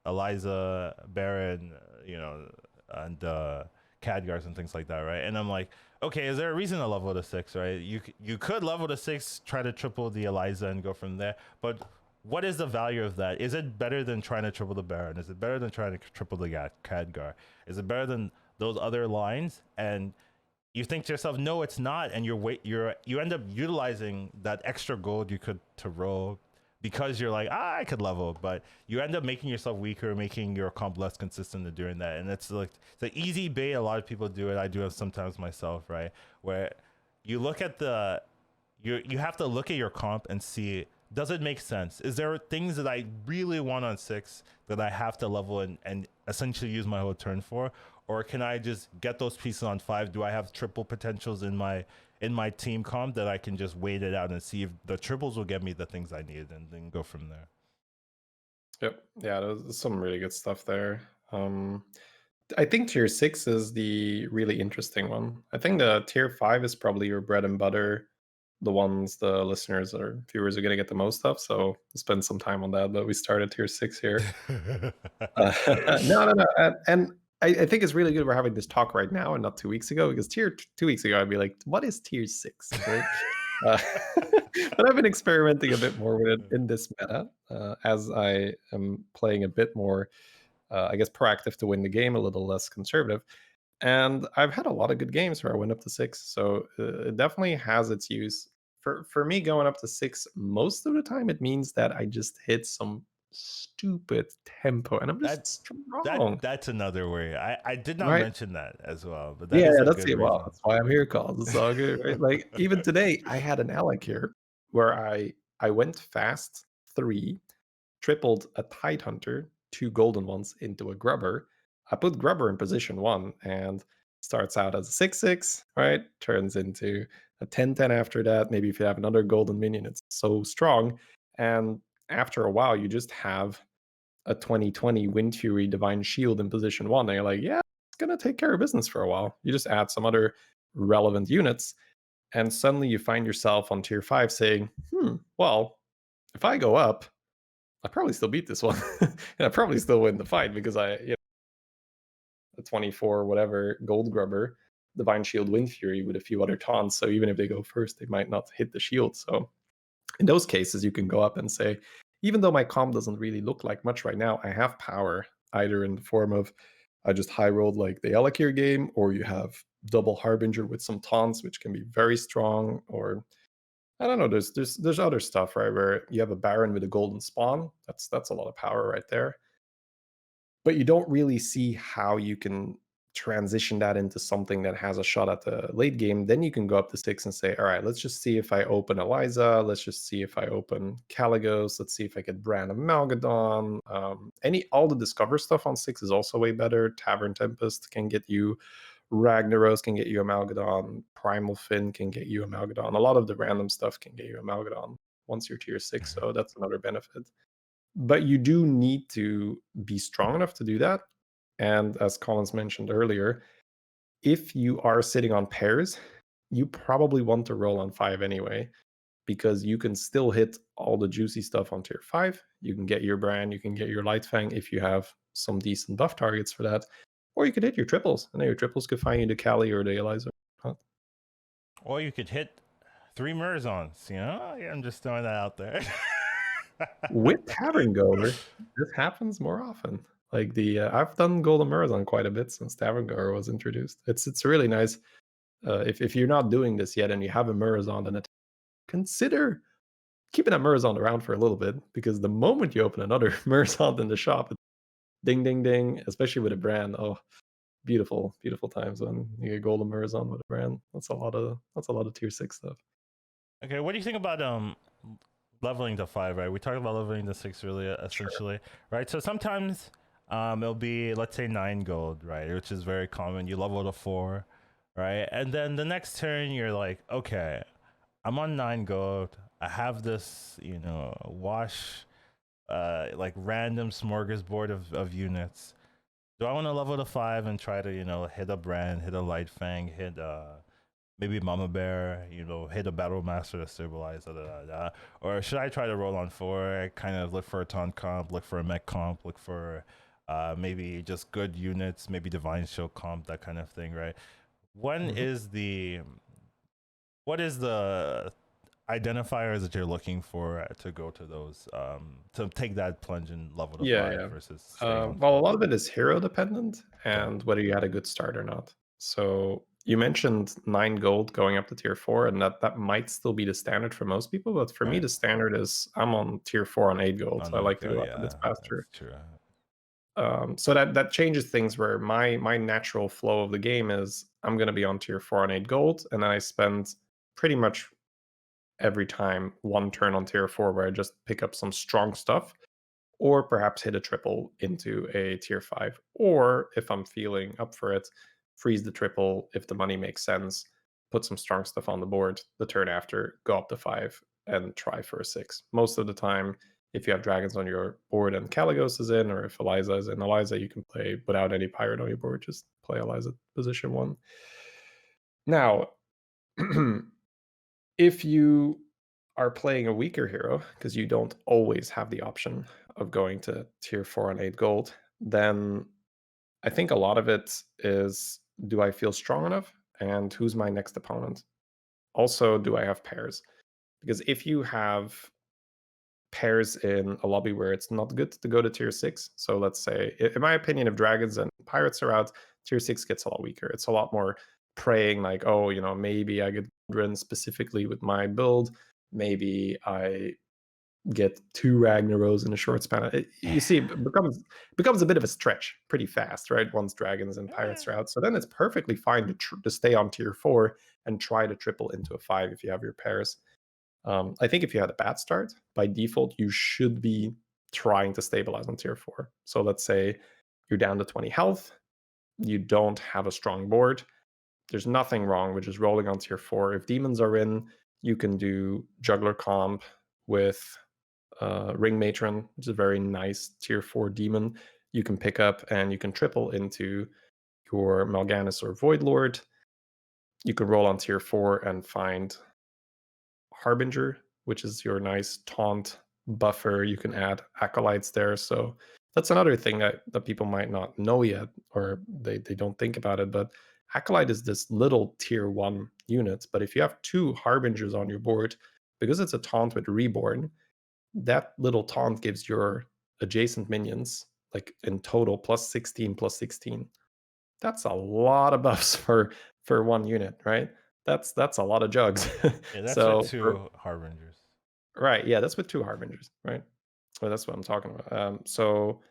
Eliza, Baron, and Khadgars and things like that, right? And I'm like, okay, is there a reason to level to 6, right? You could level to 6, try to triple the Eliza and go from there, but what is the value of that? Is it better than trying to triple the Baron? Is it better than trying to triple the Khadgar? Is it better than those other lines? And you think to yourself, no, it's not, and you end up utilizing that extra gold you could to roll because you're like, I could level, but you end up making yourself weaker, making your comp less consistent in doing that, and it's like the easy bait. A lot of people do it. I do it sometimes myself, right? Where you look at you have to look at your comp and see, does it make sense? Is there things that I really want on 6 that I have to level and essentially use my whole turn for? Or can I just get those pieces on 5? Do I have triple potentials in my team comp that I can just wait it out and see if the triples will get me the things I need and then go from there? Yep. Yeah, there's some really good stuff there. I think tier 6 is the really interesting one. I think the tier 5 is probably your bread and butter, the ones the listeners or viewers are going to get the most of. So we'll spend some time on that. But we started tier 6 here. No. And I think it's really good we're having this talk right now and not 2 weeks ago, because 2 weeks ago I'd be like, what is tier 6? Right? Uh, but I've been experimenting a bit more with it in this meta, as I am playing a bit more, I guess, proactive to win the game, a little less conservative. And I've had a lot of good games where I went up to 6. So it definitely has its use. For me, going up to 6 most of the time, it means that I just hit some stupid tempo, and I'm just That that strong, that's another way. I did not right? mention that as well, but that Yeah, is yeah, a that's good it. Well, reason. that's why I'm here, Collins. It's all good, right? Like even today, I had an Alec here where I went fast 3, tripled a Tide Hunter, 2 golden ones into a Grubber. I put Grubber in position 1 and starts out as a 6/6, right? Turns into a 10/10 after that. Maybe if you have another golden minion, it's so strong. And after a while, you just have a 2020 Wind Fury Divine Shield in position 1. And you're like, yeah, it's going to take care of business for a while. You just add some other relevant units. And suddenly you find yourself on tier 5 saying, well, if I go up, I probably still beat this one. And I probably still win the fight because a 24 whatever gold grubber, Divine Shield Wind Fury with a few other taunts. So even if they go first, they might not hit the shield. So in those cases, you can go up and say, even though my comp doesn't really look like much right now, I have power either in the form of I just high rolled like the Elekir game, or you have double Harbinger with some taunts, which can be very strong, or I don't know. There's other stuff, right? Where you have a Baron with a golden spawn. That's a lot of power right there. But you don't really see how you can transition that into something that has a shot at the late game. Then you can go up to 6 and say, all right, let's just see if I open Eliza. Let's just see if I open Caligos. Let's see if I get Brand of Malgadon. All the Discover stuff on 6 is also way better. Tavern Tempest can get you. Ragnaros can get you a Malgadon. Primal Fin can get you a Malgadon. A lot of the random stuff can get you a Malgadon once you're tier 6. So that's another benefit. But you do need to be strong enough to do that. And as Collins mentioned earlier, if you are sitting on pairs, you probably want to roll on 5 anyway, because you can still hit all the juicy stuff on tier 5. You can get your brand, you can get your light fang if you have some decent buff targets for that. Or you could hit your triples, and then your triples could find you the Kali or the Eliza. Or you could hit 3 Murazons, you know? Yeah, I'm just throwing that out there. With Tavern Goer, this happens more often. Like I've done Golden Murazon quite a bit since Tavern Goer was introduced. It's really nice. If you're not doing this yet and you have a Murazon, then consider keeping that Murazon around for a little bit, because the moment you open another Murazon in the shop, it's ding ding ding. Especially with a brand, oh, beautiful, beautiful times when you get Golden Murazon with a brand. That's a lot of tier 6 stuff. Okay, what do you think about leveling to 5, right? We talked about leveling to 6 really Sure. essentially, right? So sometimes it'll be, let's say, 9 gold, right? Which is very common. You level to 4, right? And then the next turn you're like, okay, I'm on 9 gold. I have this, wash like random smorgasbord of units. Do I want to level to 5 and try to, hit a brand, hit a light fang, hit maybe Mama Bear, hit a Battle Master to stabilize, or should I try to roll on 4, kind of look for a taunt comp, look for a mech comp, look for maybe just good units, maybe Divine Shield comp, that kind of thing, right? When is what is the identifiers that you're looking for to go to those, to take that plunge and level to 5 Yeah. versus staying on Well, a 4? lot of it is hero dependent Okay. and whether you had a good start or not. So you mentioned 9 gold going up to tier 4, and that might still be the standard for most people. But for me, Right. the standard is I'm on tier 4 on 8 gold. On So I the like to go up a bit yeah, faster. that's true. So that changes things where my natural flow of the game is I'm going to be on tier 4 on 8 gold, and then I spend pretty much every time one turn on tier 4 where I just pick up some strong stuff, or perhaps hit a triple into a tier 5. Or if I'm feeling up for it, freeze the triple if the money makes sense, put some strong stuff on the board the turn after, go up to 5, and try for a 6. Most of the time, if you have dragons on your board and Caligos is in, or if Eliza is in Eliza, you can play without any pirate on your board, just play Eliza position 1. Now, if you are playing a weaker hero, because you don't always have the option of going to tier 4 and 8 gold, then I think a lot of it is, do I feel strong enough? And who's my next opponent? Also, do I have pairs? Because if you have pairs in a lobby where it's not good to go to tier 6, so let's say, in my opinion, if dragons and pirates are out, tier 6 gets a lot weaker. It's a lot more praying, like, oh, maybe I get run specifically with my build. Maybe I get 2 Ragnaros in a short span. You see, it becomes a bit of a stretch pretty fast, right? Once dragons and pirates are out. So then it's perfectly fine to stay on tier 4 and try to triple into a 5 if you have your pairs. I think if you had a bad start, by default, you should be trying to stabilize on tier 4. So let's say you're down to 20 health, you don't have a strong board. There's nothing wrong with just rolling on tier 4. If demons are in, you can do Juggler Comp with Ring Matron, which is a very nice tier 4 demon you can pick up, and you can triple into your Mal'Ganis or Void Lord. You can roll on tier 4 and find Harbinger, which is your nice taunt buffer. You can add acolytes there. So that's another thing that people might not know yet, or they don't think about it. But acolyte is this little tier 1 unit. But if you have 2 harbingers on your board, because it's a taunt with reborn, that little taunt gives your adjacent minions, like in total, plus 16, plus 16. That's a lot of buffs for one unit, right? That's a lot of jugs. Yeah, that's with So 2 harbingers. right, yeah, that's with 2 harbingers, right? So that's what I'm talking about. So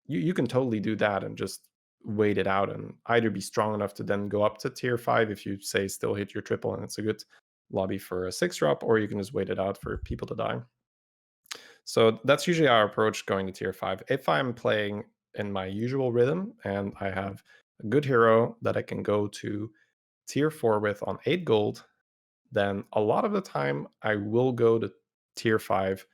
you can totally do that and just wait it out and either be strong enough to then go up to tier 5 if you say still hit your triple and it's a good lobby for a 6 drop, or you can just wait it out for people to die. So that's usually our approach going to tier 5. If I'm playing in my usual rhythm and I have a good hero that I can go to tier 4 with on 8 gold, then a lot of the time I will go to tier 5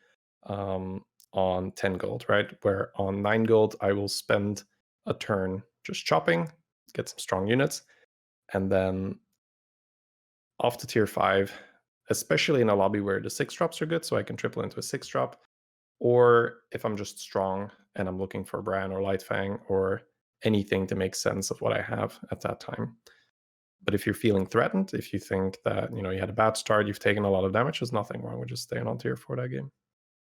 on 10 gold, right? Where on 9 gold, I will spend a turn just chopping, get some strong units, and then off to tier 5, especially in a lobby where the 6 drops are good, so I can triple into a 6 drop. Or if I'm just strong and I'm looking for Bran or Lightfang or anything to make sense of what I have at that time. But if you're feeling threatened, if you think that you had a bad start, you've taken a lot of damage, there's nothing wrong with just staying on tier 4 that game.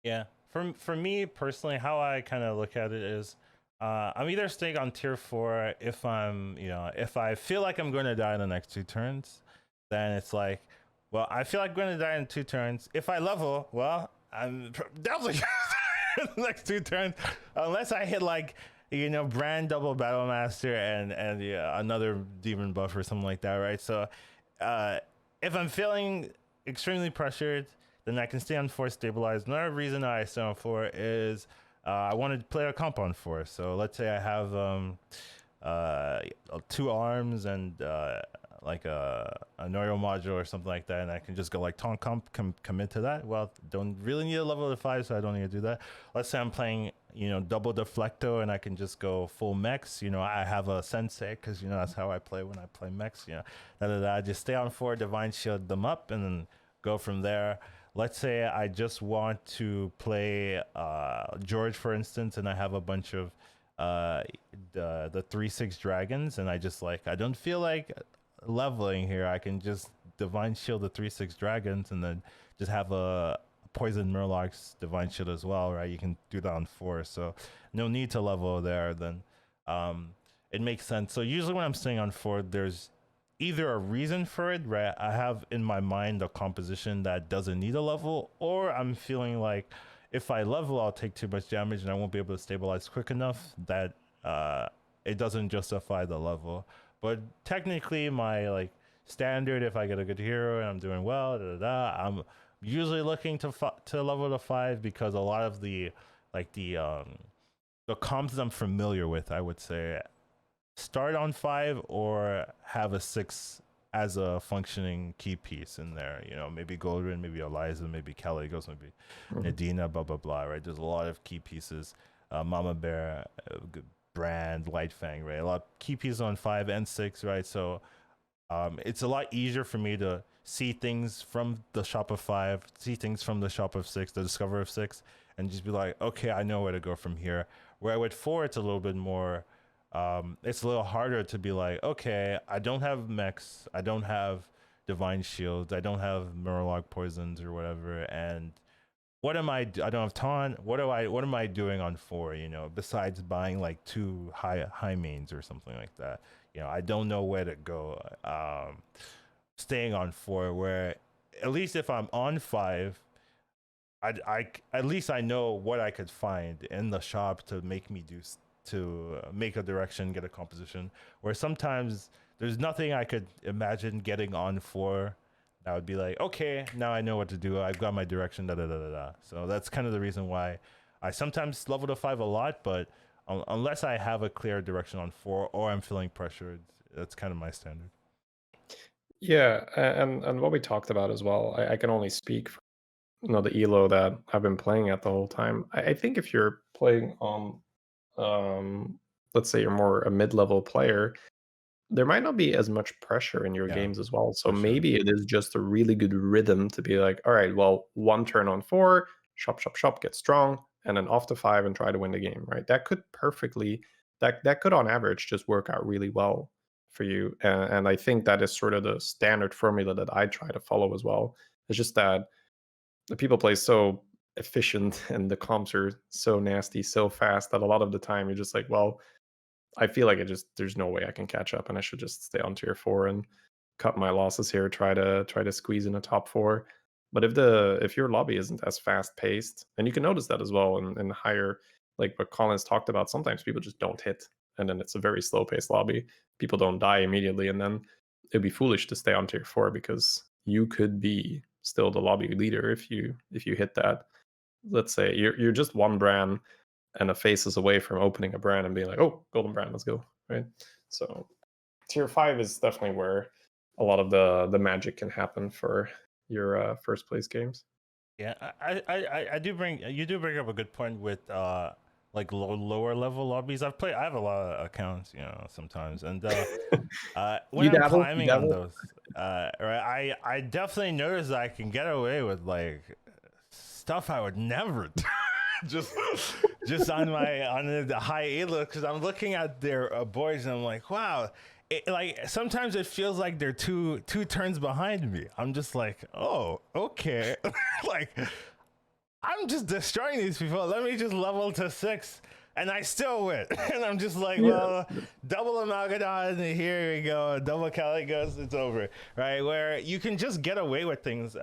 Yeah, for me personally, how I kind of look at it is, I'm either staying on tier 4 if I'm, if I feel like I'm going to die in the next 2 turns, then it's like, well, I feel like I'm going to die in 2 turns. If I level, well, I'm definitely going to die in the next 2 turns, unless I hit like, Brand double Battle Master and yeah, another demon buff or something like that, right? So, if I'm feeling extremely pressured, then I can stay on 4 stabilized. Another reason I stay on 4 is I wanted to play a comp on 4. So let's say I have 2 arms and like a neural module or something like that, and I can just go like taunt comp, commit to that. Well, don't really need a level of 5, so I don't need to do that. Let's say I'm playing double deflecto and I can just go full mechs. I have a sensei because that's how I play when I play mechs. I just stay on 4, divine shield them up, and then go from there. Let's say I just want to play George, for instance, and I have a bunch of the 3/6 dragons, and I don't feel like leveling here. I can just divine shield the 3/6 dragons, and then just have a poison Murloc's divine shield as well, right? You can do that on 4, so no need to level there. Then it makes sense. So usually when I'm staying on 4, there's either a reason for it, right? I have in my mind a composition that doesn't need a level, or I'm feeling like if I level, I'll take too much damage and I won't be able to stabilize quick enough that it doesn't justify the level. But technically, my standard, if I get a good hero and I'm doing well, I'm usually looking to level to 5, because a lot of the comps I'm familiar with, I would say, start on 5 or have a 6 as a functioning key piece in there. Maybe Goldrin, maybe Eliza, maybe Caligos, maybe Nadina, blah blah blah. Right? There's a lot of key pieces. Mama Bear, Brand, Lightfang, right? A lot of key pieces on 5 and 6, right? So it's a lot easier for me to see things from the shop of 5, see things from the shop of 6, the discover of 6, and just be like, okay, I know where to go from here. Where with 4, it's a little bit more. It's a little harder to be like, okay, I don't have mechs, I don't have divine shields, I don't have Murloc poisons or whatever, and what am I don't have taunt, what am I doing on 4, besides buying like 2 high mains or something like that. I don't know where to go. Staying on 4, where at least if I'm on 5, at least I know what I could find in the shop to make me do to make a direction, get a composition. Where sometimes there's nothing I could imagine getting on for. That would be like, okay, now I know what to do. I've got my direction. Da da da da da. So that's kind of the reason why I sometimes level to 5 a lot, but unless I have a clear direction on 4 or I'm feeling pressured, that's kind of my standard. Yeah, and what we talked about as well, I can only speak for the elo that I've been playing at the whole time. I think if you're playing on, let's say you're more a mid-level player, there might not be as much pressure in your Yeah, games as well. So for sure. maybe it is just a really good rhythm to be like, all right, well, one turn on 4, shop, shop, shop, get strong, and then off to 5 and try to win the game, right? That could perfectly, that could on average just work out really well for you. And I think that is sort of the standard formula that I try to follow as well. It's just that the people play so efficient and the comps are so nasty, so fast that a lot of the time you're just like, well, I feel like there's no way I can catch up, and I should just stay on tier 4 and cut my losses here, try to squeeze in a top 4. But if your lobby isn't as fast paced, and you can notice that as well in higher, like what Collins talked about, sometimes people just don't hit, and then it's a very slow paced lobby. People don't die immediately, and then it'd be foolish to stay on tier 4 because you could be still the lobby leader if you hit that. Let's say you're just one brand and a face is away from opening a brand and being like, "Oh, golden brand, let's go!" Right. So tier 5 is definitely where a lot of the magic can happen for your first place games. Yeah, I do bring you do bring up a good point with like lower level lobbies. I have a lot of accounts, sometimes, and when You I'm dabble, you climbing on dabble. those, right, I definitely notice that I can get away with like stuff I would never do. just just on the high elo because I'm looking at their boys and I'm like, wow. Like sometimes it feels like they're two turns behind me. I'm just like, oh, okay. Like I'm just destroying these people. Let me just level to 6, and I still win. And I'm just like, Yeah. well, double Amalgadon, here we go. Double Caligos, it's over, right? Where you can just get away with things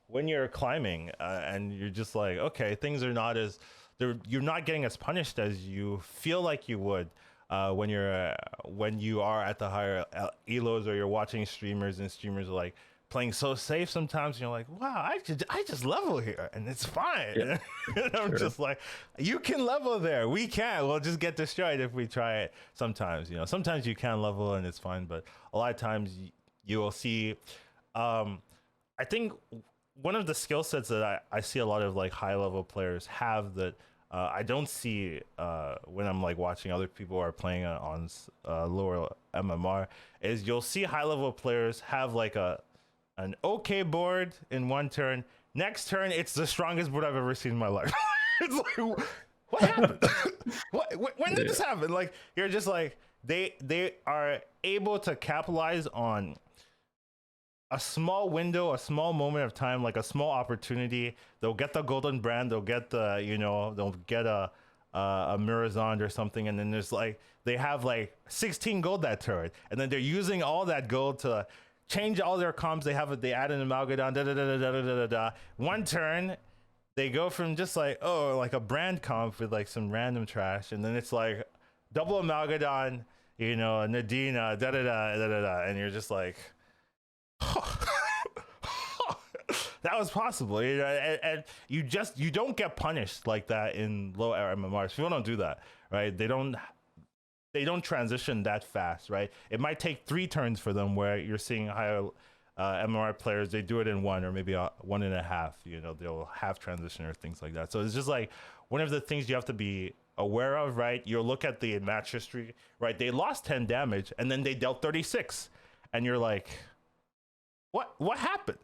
when you're climbing, and you're just like, okay, things are not as you're not getting as punished as you feel like you would. When you are at the higher elos or you're watching streamers and streamers are like playing so safe sometimes, you're like, wow, I just level here and it's fine. Yeah, And I'm sure. just like, you can level there, we can't, we'll just get destroyed if we try it. Sometimes you can level and it's fine, but a lot of times you will see, I think one of the skill sets that I see a lot of like high level players have that I don't see when I'm like watching other people are playing on lower MMR is you'll see high level players have like an okay board in one turn. Next turn, it's the strongest board I've ever seen in my life. It's like, what happened? When did Yeah. this happen? Like you're just like they are able to capitalize on a small window, a small moment of time, like a small opportunity. They'll get the golden brand. They'll get they'll get a Mirazond or something, and then there's like they have like 16 gold that turn, and then they're using all that gold to change all their comps. They add an Amalgadon, da da da da da da da da. One turn, they go from just like like a brand comp with like some random trash, and then it's like double Amalgadon, Nadina, da da da da da da, and you're just like that was possible, and you don't get punished like that in low air MMRs. People don't do that, right? They don't transition that fast, right? It might take 3 turns for them, where you're seeing higher MMR players. They do it in 1 or maybe 1.5. They'll have transition or things like that. So it's just like one of the things you have to be aware of, right? You'll look at the match history, right? They lost 10 damage and then they dealt 36, and you're like, what happened?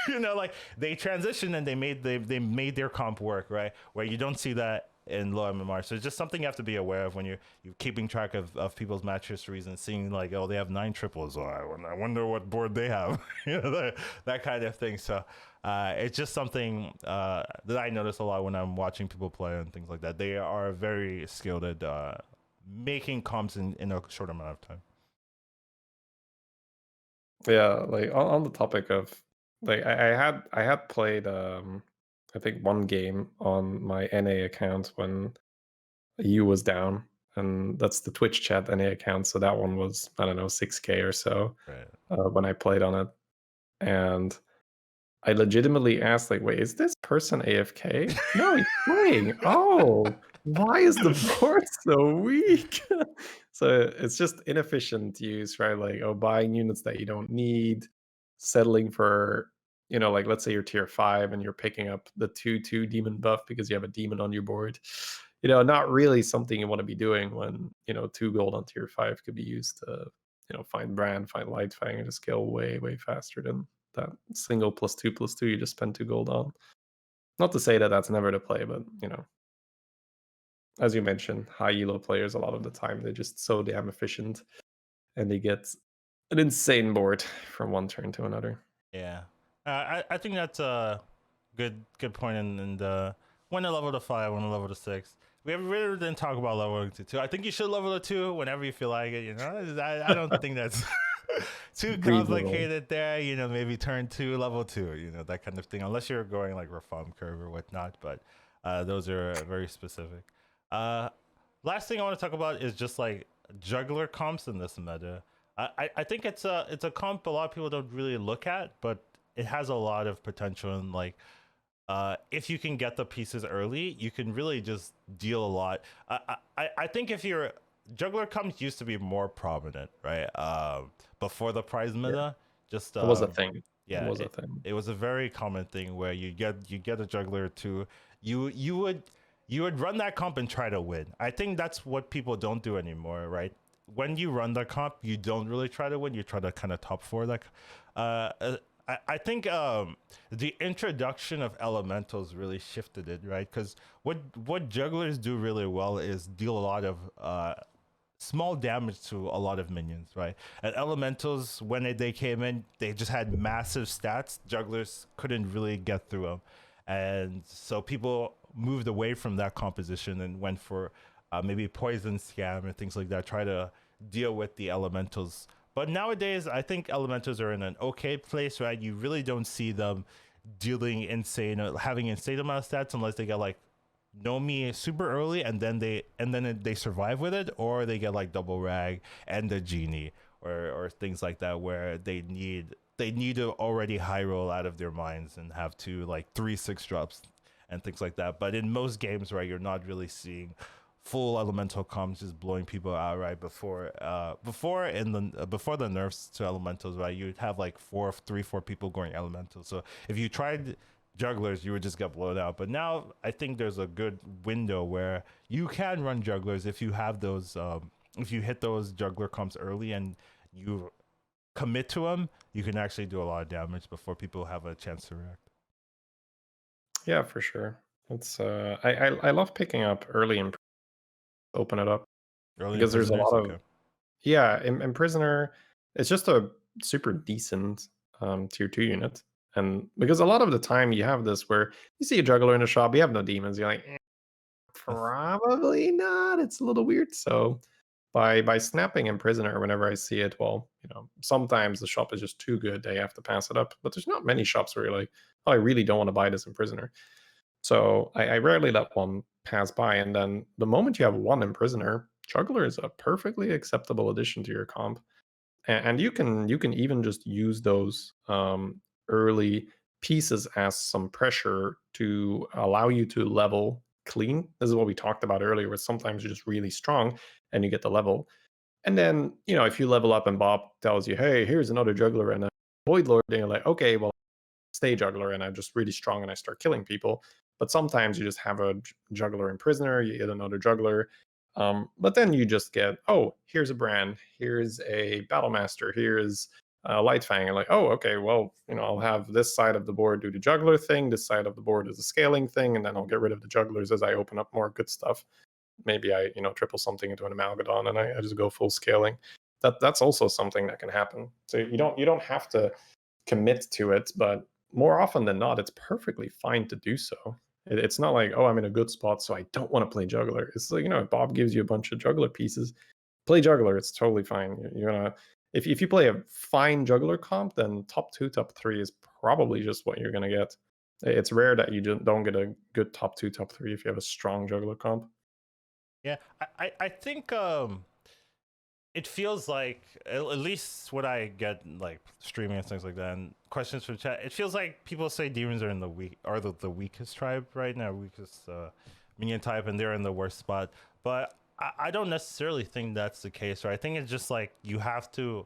Like they transitioned and they made their comp work, right? Where you don't see that in low MMR. So it's just something you have to be aware of when you're keeping track of people's match histories and seeing like, oh, they have 9 triples. Oh, I wonder what board they have. That kind of thing. So it's just something that I notice a lot when I'm watching people play and things like that. They are very skilled at making comps in a short amount of time. Yeah, like on the topic of like I had played I think one game on my NA account when U was down, and that's the Twitch chat NA account. So that one was, I don't know, 6K or so Right. when I played on it. And I legitimately asked, like, wait, is this person AFK? No, he's playing. Oh, why is the board so weak? So it's just inefficient use, right? Like, oh, buying units that you don't need, settling for, like let's say you're tier 5 and you're picking up the 2/2 demon buff because you have a demon on your board. Not really something you want to be doing when, 2 gold on tier 5 could be used to, find brand, find light fang, and just scale way, way faster than that single +2/+2 you just spend 2 gold on. Not to say that that's never to play, but as you mentioned, high elo players a lot of the time they're just so damn efficient, and they get an insane board from one turn to another. Yeah, I think that's a good point. And when to level to 5, when to level to 6. We really didn't talk about leveling to 2. I think you should level to 2 whenever you feel like it. I don't think that's too Reasonable. complicated there. Maybe turn 2, level 2. That kind of thing. Unless you're going like reform curve or whatnot, but those are very specific. Last thing I want to talk about is just like juggler comps in this meta. I think it's a comp a lot of people don't really look at, but it has a lot of potential. And like if you can get the pieces early, you can really just deal a lot. I think if you're juggler comps used to be more prominent, right? Before the prize Yeah, meta, just it was a thing. It yeah, was a thing. it was a very common thing where you get a juggler to you would run that comp and try to win. I think that's what people don't do anymore, right? When you run the comp, you don't really try to win. You try to kind of top four. Like, I think the introduction of elementals really shifted it, right? Because what jugglers do really well is deal a lot of small damage to a lot of minions, right? And elementals, when they came in, they just had massive stats. Jugglers couldn't really get through them, and so people moved away from that composition and went for maybe poison scam and things like that. Try to deal with the elementals. But nowadays, I think elementals are in an okay place, right? You really don't see them dealing having insane amount of stats unless they get like Nomi super early and then they survive with it, or they get like double rag and the genie or things like that where they need to already high roll out of their minds and have to like 3/6 drops and things like that. But in most games, right, you're not really seeing full elemental comps just blowing people out, right? Before the nerfs to elementals, right, you'd have like 4 people going elemental. So if you tried jugglers, you would just get blown out. But now I think there's a good window where you can run jugglers if you have those if you hit those juggler comps early and you commit to them, you can actually do a lot of damage before people have a chance to react. Yeah, for sure. It's I love picking up early and open it up Early in because there's a prisoners, lot of okay. yeah in prisoner. It's just a super decent tier 2 unit, and because a lot of the time you have this where you see a juggler in a shop, you have no demons, you're like, probably not. It's a little weird. So by snapping in prisoner whenever I see it, well, sometimes the shop is just too good. They have to pass it up. But there's not many shops where you're like, oh, I really don't want to buy this in prisoner. So I rarely let one pass by. And then the moment you have one in prisoner, juggler is a perfectly acceptable addition to your comp. And you can even just use those early pieces as some pressure to allow you to level clean. This is what we talked about earlier, where sometimes you're just really strong and you get the level. And then, if you level up and Bob tells you, hey, here's another juggler and a void lord, then you're like, okay, well, stay juggler and I'm just really strong and I start killing people. But sometimes you just have a juggler in prisoner, you get another juggler. But then you just get, oh, here's a brand, here's a battle master, here's light fang. And like, oh, okay, well, I'll have this side of the board do the juggler thing, this side of the board is a scaling thing, and then I'll get rid of the jugglers as I open up more good stuff. Maybe I, triple something into an amalgadon and I just go full scaling. That's also something that can happen. So you don't have to commit to it, but more often than not, it's perfectly fine to do so. It's not like, oh, I'm in a good spot, so I don't want to play juggler. It's like, if Bob gives you a bunch of juggler pieces, play juggler. It's totally fine. You're gonna if you play a fine juggler comp, then top 2, top 3 is probably just what you're gonna get. It's rare that you don't get a good top 2, top 3 if you have a strong juggler comp. Yeah, I think it feels like, at least what I get like streaming and things like that, and questions from chat, it feels like people say demons are in the the weakest tribe right now, weakest minion type, and they're in the worst spot. But I don't necessarily think that's the case, right? I think it's just like you have to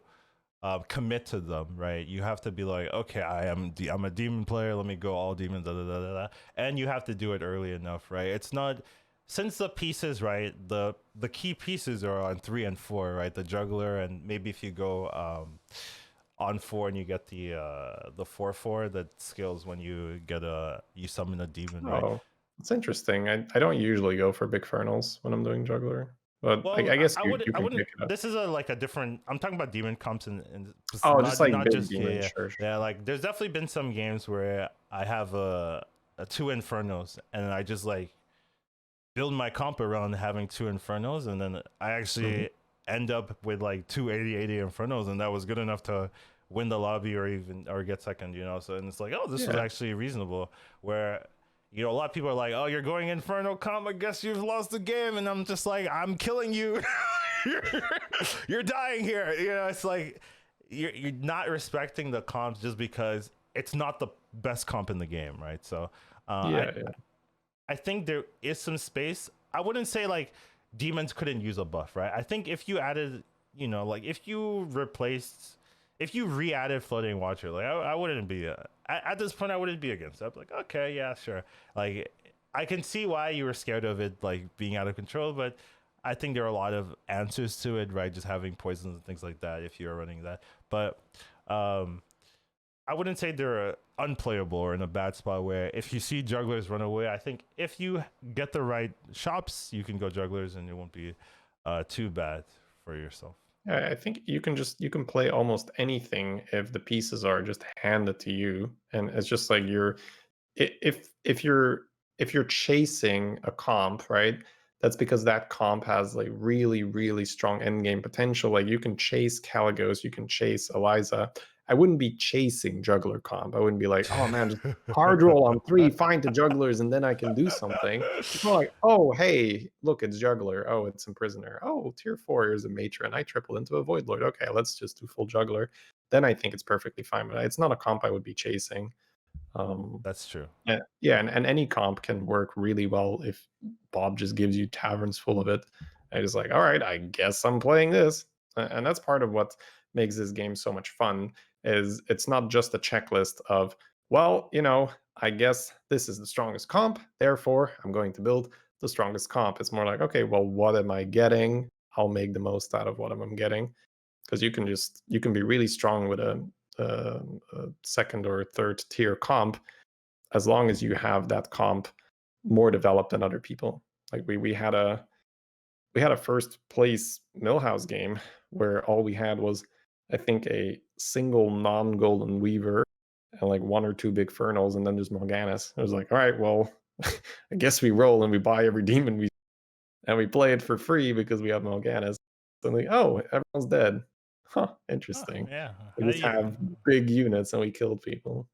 commit to them, right? You have to be like, okay, I'm a demon player. Let me go all demons, da, da, da, da, da. And you have to do it early enough, right? It's not, since the pieces, right? The key pieces are on 3 and 4, right? The juggler, and maybe if you go on 4 and you get the 4/4 that scales when you get you summon a demon, right? Oh, it's interesting. I don't usually go for big fernals when I'm doing juggler, but Well, I guess you I can wouldn't. pick it up. This is like a different. I'm talking about demon comps, and Oh, just not like big just, yeah, demon, yeah, sure, sure. yeah. Like there's definitely been some games where I have a 2 infernos, and I just like build my comp around having 2 infernos, and then I Mhm. actually end up with like 2 80 infernos, and that was good enough to win the lobby or get second, you know. So, and it's like, oh, this was Yeah. actually reasonable. Where, you know, a lot of people are like, oh, you're going inferno comp, I guess you've lost the game, and I'm just like, I'm killing you. you're, you're dying here, you know. It's like you're not respecting the comps just because it's not the best comp in the game, right? So Yeah, yeah. I think there is some space. I wouldn't say like demons couldn't use a buff, right? I think if you added, you know, like if you re-added floating watcher, like I wouldn't be at this point I wouldn't be against that. Like, okay, yeah, sure. Like I can see why you were scared of it like being out of control, but I think there are a lot of answers to it, right? Just having poisons and things like that if you're running that. But um I wouldn't say they're unplayable or in a bad spot where if you see jugglers run away, I think if you get the right shops, you can go jugglers and it won't be too bad for yourself. I think you can play almost anything if the pieces are just handed to you, and it's just like if you're chasing a comp, right? That's because that comp has like really, really strong end game potential. Like you can chase Caligos, you can chase Eliza. I wouldn't be chasing juggler comp. I wouldn't be like, oh man, just hard roll on 3, find the jugglers, and then I can do something. It's more like, oh hey, look, it's juggler. Oh, it's imprisoner. Oh, tier 4 is a matron. I triple into a void lord. Okay, let's just do full juggler. Then I think it's perfectly fine. But it's not a comp I would be chasing. Um, That's true. yeah, and any comp can work really well if Bob just gives you taverns full of it. And it's like, all right, I guess I'm playing this. And that's part of what makes this game so much fun is it's not just a checklist of, well, I guess this is the strongest comp, therefore I'm going to build the strongest comp. It's more like, okay, well, what am I getting? I'll make the most out of what I'm getting. Because you can be really strong with a second or third tier comp as long as you have that comp more developed than other people. Like we had a first place Millhouse game where all we had was I think a single non-golden weaver and like 1 or 2 big fernals and then just Morganis. It was like, all right, well, I guess we roll and we buy every demon and we play it for free because we have Morganis. So like, oh, everyone's dead. Huh, Oh, interesting. yeah. We just have big units and we killed people.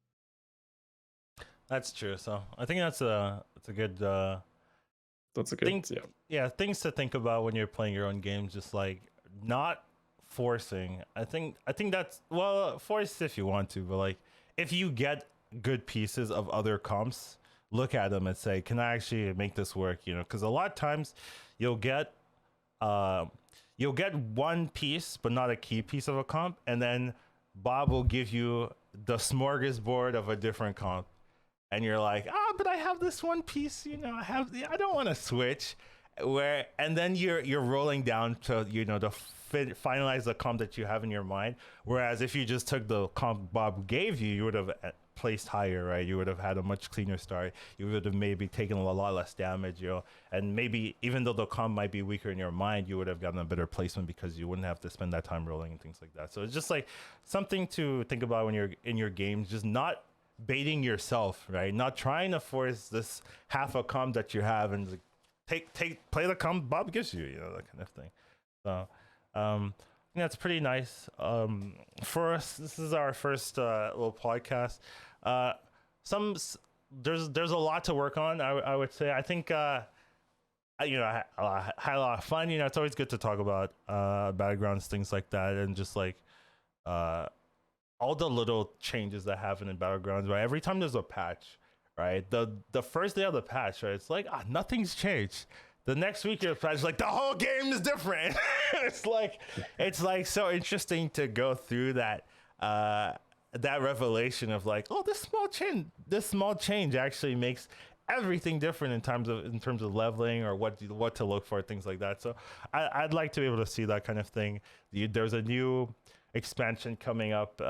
That's true. So I think that's a good That's a good, thing. yeah. Yeah, things to think about when you're playing your own games. Just like not forcing. I think that's, well, force if you want to, but like if you get good pieces of other comps, look at them and say, can I actually make this work? You know, because a lot of times you'll get uh, you'll get one piece but not a key piece of a comp, and then Bob will give you the smorgasbord of a different comp, and you're like, but I have this one piece, you know, I don't want to switch. Where, and then you're rolling down to, you know, to finalize the comp that you have in your mind. Whereas if you just took the comp Bob gave you, you would have placed higher, right? You would have had a much cleaner start. You would have maybe taken a lot less damage, you know, and maybe even though the comp might be weaker in your mind, you would have gotten a better placement because you wouldn't have to spend that time rolling and things like that. So it's just like something to think about when you're in your games, just not baiting yourself, right? Not trying to force this half a comp that you have and play the comp Bob gives you, you know, that kind of thing. So I think that's pretty nice. For us, this is our first little podcast. Uh some there's a lot to work on. I would say. I think I had a lot of fun. It's always good to talk about battlegrounds, things like that, and just like uh all the little changes that happen in battlegrounds. Right, every time there's a patch, right, the first day of the patch, right, it's like nothing's changed. The next week you're patch, like the whole game is different. it's like so interesting to go through that that revelation of like, oh, this small change actually makes everything different in terms of leveling or what to look for, things like that. So I'd like to be able to see that kind of thing. There's a new expansion coming up.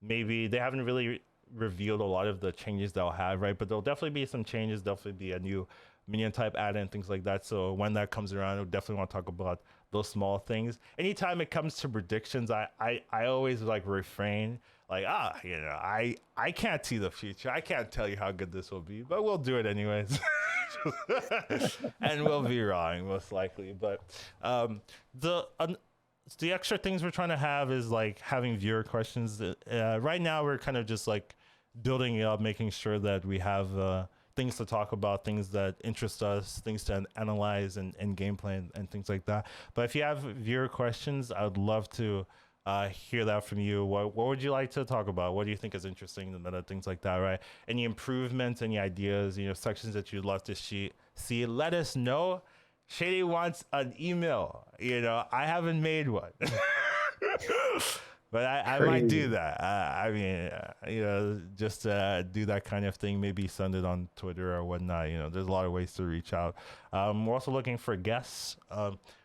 Maybe they haven't really revealed a lot of the changes they'll have, right? But there'll definitely be some changes. Definitely be a new minion type add-in, things like that. So when that comes around, we'll definitely want to talk about those small things. Anytime it comes to predictions, I always like refrain. Like, I can't see the future. I can't tell you how good this will be, but we'll do it anyways. And we'll be wrong most likely. But the extra things we're trying to have is like having viewer questions. Right now we're kind of just like building it up, making sure that we have things to talk about, things that interest us, things to analyze and gameplay and things like that. But if you have viewer questions, I would love to hear that from you. What would you like to talk about? What do you think is interesting in the meta, things like that, right? Any improvements, any ideas, sections that you'd love to see, let us know. Shady wants an email. I haven't made one. But I might do that. I mean, just do that kind of thing. Maybe send it on Twitter or whatnot. There's a lot of ways to reach out. We're also looking for guests.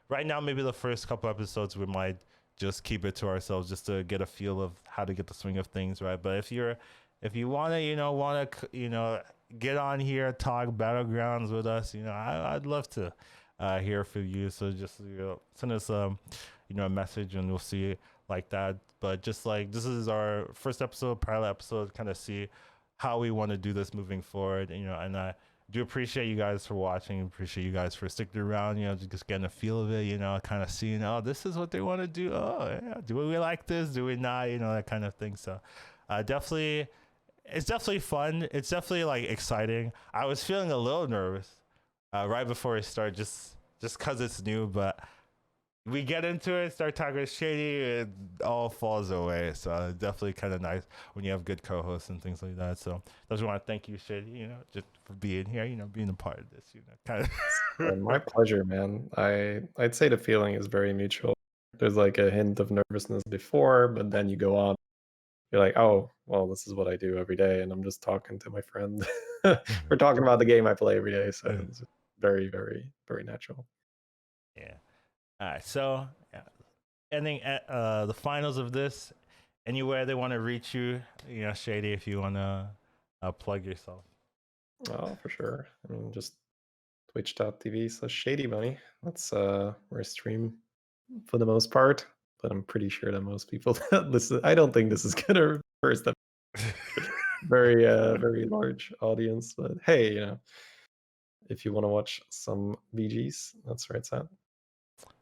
Right now, maybe the first couple episodes, we might just keep it to ourselves just to get a feel of how to get the swing of things, right? But if you want to, get on here, talk battlegrounds with us, I'd love to hear from you. So just send us a message and we'll see like that. But just like this is our first episode, pilot episode, kind of see how we want to do this moving forward. And I do appreciate you guys for watching. Appreciate you guys for sticking around. Just getting a feel of it. Kind of seeing, oh, this is what they want to do. Oh, yeah, do we like this? Do we not? that kind of thing. So, definitely, it's definitely fun. It's definitely like exciting. I was feeling a little nervous right before it started, just because it's new, but we get into it, start talking with Shady, it all falls away. So definitely kind of nice when you have good co-hosts and things like that. So I just want to thank you, Shady, just for being here, being a part of this, kind of. My pleasure, man. I'd say the feeling is very mutual. There's like a hint of nervousness before, but then you go on. You're like, oh, well, this is what I do every day, and I'm just talking to my friend. We're talking about the game I play every day, so it's very, very, very natural. Yeah. All right. So, ending at the finals of this, anywhere they want to reach you, Shady, if you want to plug yourself. Oh, for sure. I mean, just twitch.tv/ShadyBunny. That's where I stream for the most part, but I'm pretty sure that most people that listen, I don't think this is gonna first up very very large audience, but hey, if you want to watch some BGs, that's where it's at.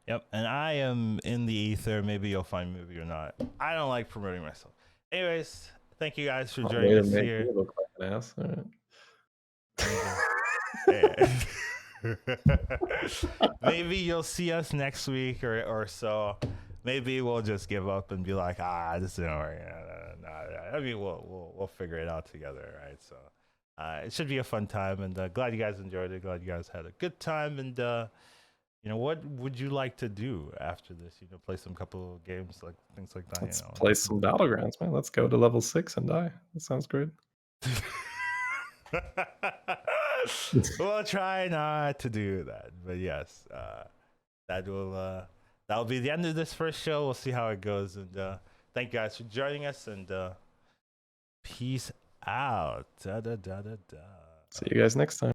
Yep, and I am in the ether. Maybe you'll find movie or not. I don't like promoting myself. Anyways, thank you guys for joining us here. You look like an ass. Maybe you'll see us next week or so. Maybe we'll just give up and be like, this isn't working. I mean, we'll figure it out together, right? So it should be a fun time, and glad you guys enjoyed it. Glad you guys had a good time, and what would you like to do after this? Play some couple of games, like things like that. Let's play some battlegrounds, man. Let's go to level 6 and die. That sounds great. We'll try not to do that, but yes, that'll be the end of this first show. We'll see how it goes, and thank you guys for joining us, and peace out. See you guys next time.